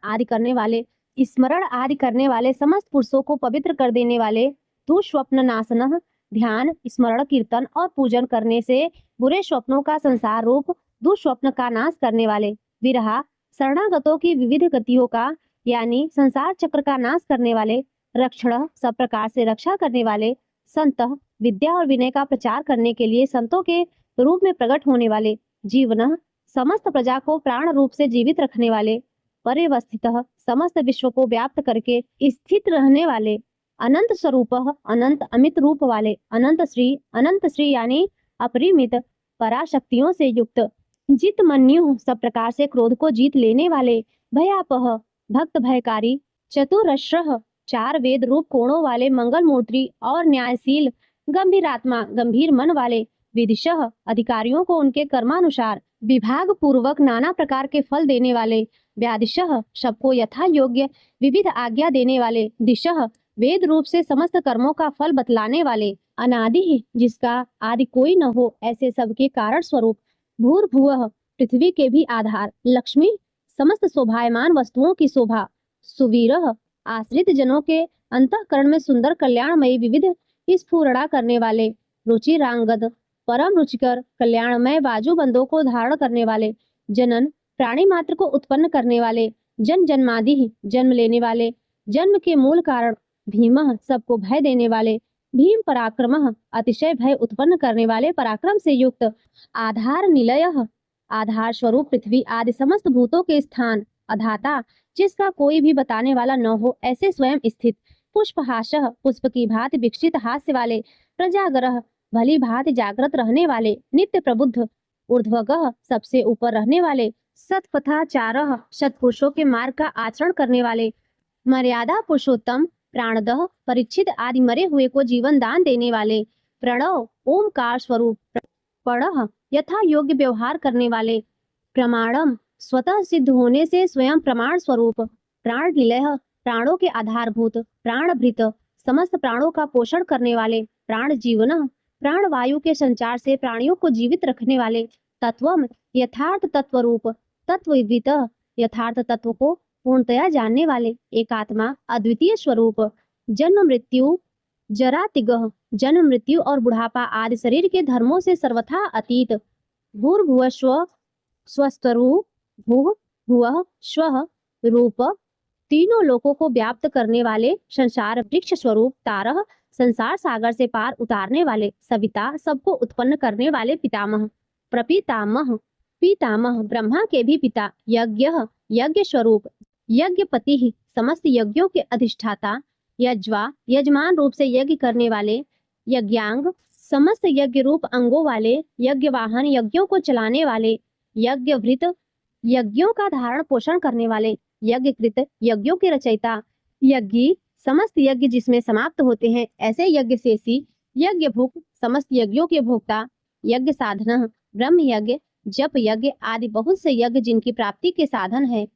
आदि करने वाले समस्त पुरुषों को पवित्र कर देने वाले दुष्स्वप्न नाशनः ध्यान स्मरण कीर्तन और पूजन करने से बुरे स्वप्नों का संसार रूप दुष्स्वप्न का नाश करने वाले विरहा शरणागतों की विविध गतियों का यानी संसार चक्र का नाश करने वाले रक्षण सब प्रकार से रक्षा करने वाले संत विद्या और विनय का प्रचार करने के लिए संतों के रूप में प्रकट होने वाले जीवन समस्त प्रजा को प्राण रूप से जीवित रखने वाले परिवस्थितः समस्त विश्व को व्याप्त करके स्थित रहने वाले अनंत स्वरूप अनंत अमित रूप वाले अनंत श्री यानी अपरिमित पराशक्तियों से युक्त जित मन्यु सब प्रकार से क्रोध को जीत लेने वाले भयापह भक्त भयकारी चतुरश्रह चार वेद रूप कोणों वाले मंगल मूर्ति और न्यायशील गंभीरात्मा गंभीर मन वाले विदिशः अधिकारियों को उनके कर्मानुसार विभाग पूर्वक नाना प्रकार के फल देने वाले व्यादिशः सबको यथा योग्य विविध आज्ञा देने वाले दिशः वेद रूप से समस्त कर्मों का फल बतलाने वाले अनादि जिसका आदि कोई न हो ऐसे सबके कारण स्वरूप भूर्भुवः पृथ्वी के भी आधार लक्ष्मी समस्त शोभायमान वस्तुओं की शोभा सुवीरः आश्रित जनों के अंतःकरण में सुंदर कल्याणमयी विविध स्फुरणा करने वाले रुचिरांगद परम रुचिकर कल्याणमय बाजूबंदों को धारण करने वाले जनन प्राणी मात्र को उत्पन्न करने वाले जन जन्मादि जन्म लेने वाले जन्म के मूल कारण भीमः सबको भय देने वाले, भीम पराक्रमः अतिशय भय उत्पन्न करने वाले पराक्रम से युक्त, आधार निलयः आधार स्वरूप पृथ्वी आदि समस्त भूतों के स्थान, अधाता जिसका कोई भी बताने वाला न हो ऐसे स्वयं स्थित, पुष्पहासः पुष्प की भांति विकसित हास्य वाले, प्रजागरः भली भांति जागृत रहने वाले, नित्य प्रबुद्ध, ऊर्ध्वगः सबसे ऊपर रहने वाले, सत्पथाचारः सत्पुरुषों के मार्ग का आचरण करने वाले, मर्यादा पुरुषोत्तम, प्राणदह परीक्षित आदि मरे हुए को जीवन दान देने वाले, प्रणव ओमकार स्वरूप, पढ़ यथा योग्य व्यवहार करने वाले, प्रमाणम स्वतः सिद्ध होने से स्वयं प्रमाण स्वरूप, प्राण निलय प्राणों के आधारभूत, प्राणभृत समस्त प्राणों का पोषण करने वाले, प्राण जीवन प्राण वायु के संचार से प्राणियों को जीवित रखने वाले, तत्वम यथार्थ तत्व रूप, तत्वविद यथार्थ तत्व को पूर्णतया जानने वाले, एकात्मा अद्वितीय स्वरूप, जन्म मृत्यु जरा तिगह जन्म मृत्यु और बुढ़ापा आदि शरीर के धर्मों से सर्वथा अतीत, भूर्भुवस्व स्वस्तरु भू भुवः स्वः रूप तीनों लोकों को व्याप्त करने वाले, संसार वृक्ष स्वरूप, तारह संसार सागर से पार उतारने वाले, सविता सबको उत्पन्न करने वाले, पितामह प्रपितामह पितामह ब्रह्मा के भी पिता, यज्ञ यज्ञ स्वरूप, यज्ञपति समस्त यज्ञों के अधिष्ठाता, यज्वा यजमान रूप से यज्ञ करने वाले, यज्ञांग समस्त यज्ञ रूप अंगों वाले, यज्ञ वाहन यज्ञों को चलाने वाले, यज्ञभृत यज्ञों का धारण पोषण करने वाले, यज्ञकृत यज्ञों के रचयिता, यज्ञी समस्त यज्ञ जिसमें समाप्त होते हैं ऐसे यज्ञ शेषी, यज्ञ भुक समस्त यज्ञों के भोक्ता, यज्ञ साधन ब्रह्म यज्ञ जप यज्ञ आदि बहुत से यज्ञ जिनकी प्राप्ति के साधन है,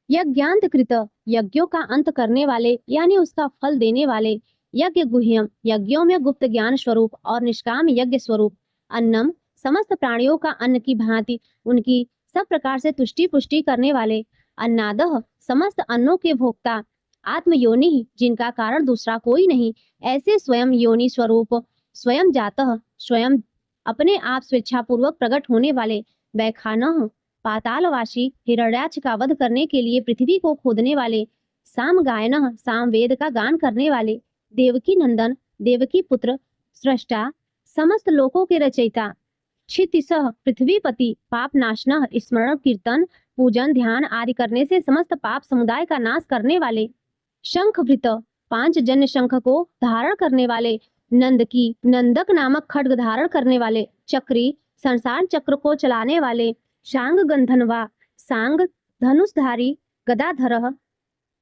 यज्ञांत कृत यज्ञों का अंत करने वाले यानी उसका फल देने वाले, यज्ञ गुह्यम यज्ञों में गुप्त ज्ञान स्वरूप और निष्काम यज्ञ स्वरूप, अन्नम समस्त प्राणियों का अन्न की भांति उनकी सब प्रकार से तुष्टि पुष्टि करने वाले, अन्नादह समस्त अन्नों के भोक्ता, आत्म योनि जिनका कारण दूसरा कोई नहीं ऐसे स्वयं योनि स्वरूप, स्वयं जातः स्वयं अपने आप स्वेच्छापूर्वक प्रकट होने वाले, बैखानः पातालवासी हिरण्याक्ष का वध करने के लिए पृथ्वी को खोदने वाले, साम गायनः साम वेद का गान करने वाले, देवकी नंदन देवकी पुत्र, सृष्टा समस्त लोकों के रचयिता, क्षितिसह पृथ्वीपति पाप नाशनः स्मरण कीर्तन पूजन ध्यान आदि करने से समस्त पाप समुदाय का नाश करने वाले, शंखभृत पांच जन्य शंख को धारण करने वाले, नंदकी नंदक नामक खड्ग धारण करने वाले, चक्री संसार चक्र को चलाने वाले, शांग गंधनवा सांग धनुषधारी, गदाधरः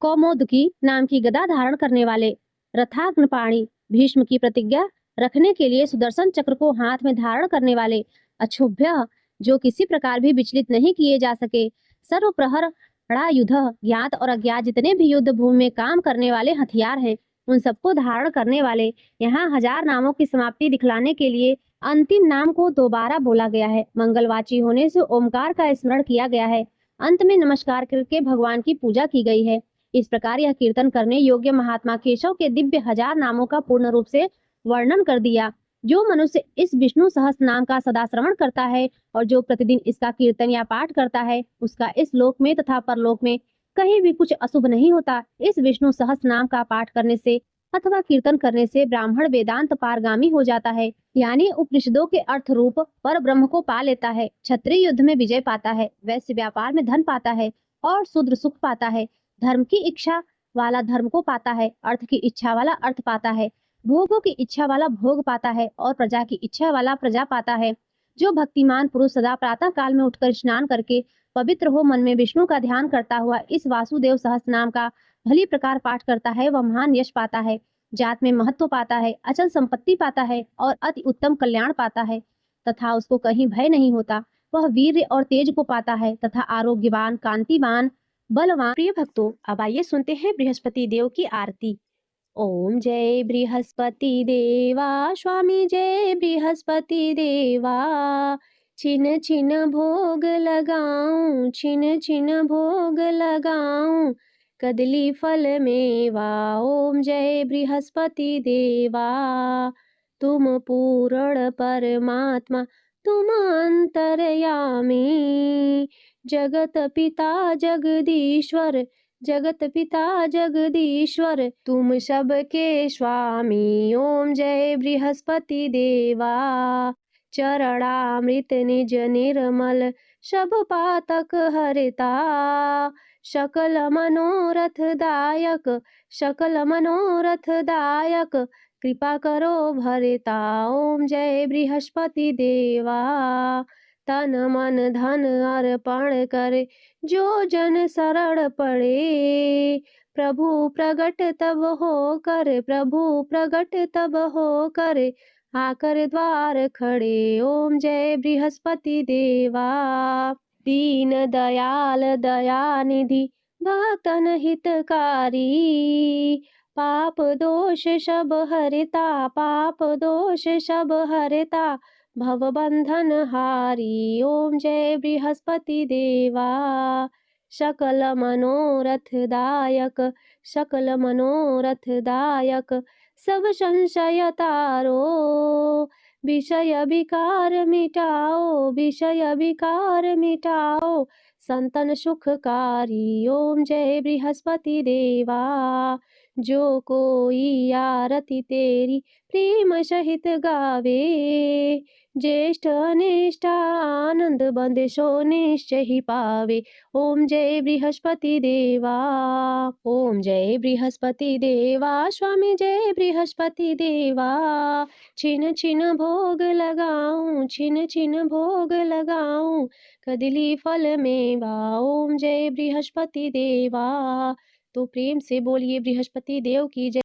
कौमोदकी नाम की गदा धारण करने वाले, रथाग्नपाणी भीष्म की प्रतिज्ञा रखने के लिए सुदर्शन चक्र को हाथ में धारण करने वाले, अक्षुभ्य जो किसी प्रकार भी विचलित नहीं किए जा सके, सर्व प्रहर युद्ध ज्ञात और अज्ञात जितने भी युद्ध भूमि में काम करने वाले हथियार हैं उन सबको धारण करने वाले, यहाँ 1000 नामों की समाप्ति दिखलाने के लिए अंतिम नाम को दोबारा बोला गया है, मंगलवाची होने से ओमकार का स्मरण किया गया है, अंत में नमस्कार करके भगवान की पूजा की गई है। इस प्रकार यह कीर्तन करने योग्य महात्मा केशव के दिव्य 1000 नामों का पूर्ण रूप से वर्णन कर दिया। जो मनुष्य इस विष्णु सहस्त्र नाम का सदा श्रवण करता है और जो प्रतिदिन इसका कीर्तन या पाठ करता है उसका इस लोक में तथा परलोक में कहीं भी कुछ अशुभ नहीं होता। इस विष्णु सहस्त्र नाम का पाठ करने से अथवा कीर्तन करने से ब्राह्मण वेदांत पारगामी हो जाता है, यानी उपनिषदों के अर्थ रूप पर ब्रह्म को पा लेता है, क्षत्रिय युद्ध में विजय पाता है, वैश्य व्यापार में धन पाता है और शूद्र सुख पाता है, धर्म की इच्छा वाला धर्म को पाता है, अर्थ की इच्छा वाला अर्थ पाता है, भोगों की इच्छा वाला भोग पाता है और प्रजा की इच्छा वाला प्रजा पाता है। जो भक्तिमान पुरुष सदा प्रातः काल में उठकर स्नान करके पवित्र हो मन में विष्णु का ध्यान करता हुआ इस वासुदेव सहस्त्र नाम का भली प्रकार पाठ करता है वह महान यश पाता है, जात में महत्व पाता है, अचल संपत्ति पाता है और अति उत्तम कल्याण पाता है तथा उसको कहीं भय नहीं होता। वह वीर्य और तेज को पाता है तथा आरोग्यवान कांतिवान बलवान। प्रिय भक्तों, अब आइए सुनते हैं बृहस्पति देव की आरती। ओम जय बृहस्पति देवा स्वामी जय बृहस्पति देवा, छिन छिन भोग लगाऊं छिन छिन भोग लगाऊं कदली फल मेवा। ओम जय बृहस्पति देवा, तुम पूर्ण परमात्मा तुम अंतर्यामी, जगत पिता जगदीश्वर जगत पिता जगदीश्वर तुम सबके स्वामी। ओम जय बृहस्पति देवा। चरणामृत निज निर्मल सब पातक हरता। सकल मनोरथ दायक सकल मनोरथ दायक कृपा करो भरता। ओम जय बृहस्पति देवा। तन मन धन अर्पण करे जो जन शरण पड़े। प्रभु प्रगट तब हो कर प्रभु प्रगट तब हो कर आकर द्वार खड़े। ओम जय बृहस्पति देवा। दीन दयाल दयानिधि भक्तन हितकारी। पाप दोष सब हरता पाप दोष सब हरता भव बंधन हारी। ओम जय बृहस्पति देवा। सकल मनोरथ दायक सकल मनोरथ दायक सब संशय तारो। विषय विकार मिटाओ विषय विकार मिटाओ संतन सुखकारी। ओम जय बृहस्पति देवा। जो कोई आरती तेरी प्रेम सहित गावे। ज्येष्ठ अनिष्ठ आनंद बंदिशो निश्चय ही पावे। ओम जय बृहस्पति देवा। ओम जय बृहस्पति देवा। स्वामी जय बृहस्पति देवा। छिन छिन भोग लगाऊं छिन छिन भोग लगाऊं कदली फल मेवा। ओम जय बृहस्पति देवा। तो प्रेम से बोलिए बृहस्पति देव की जय।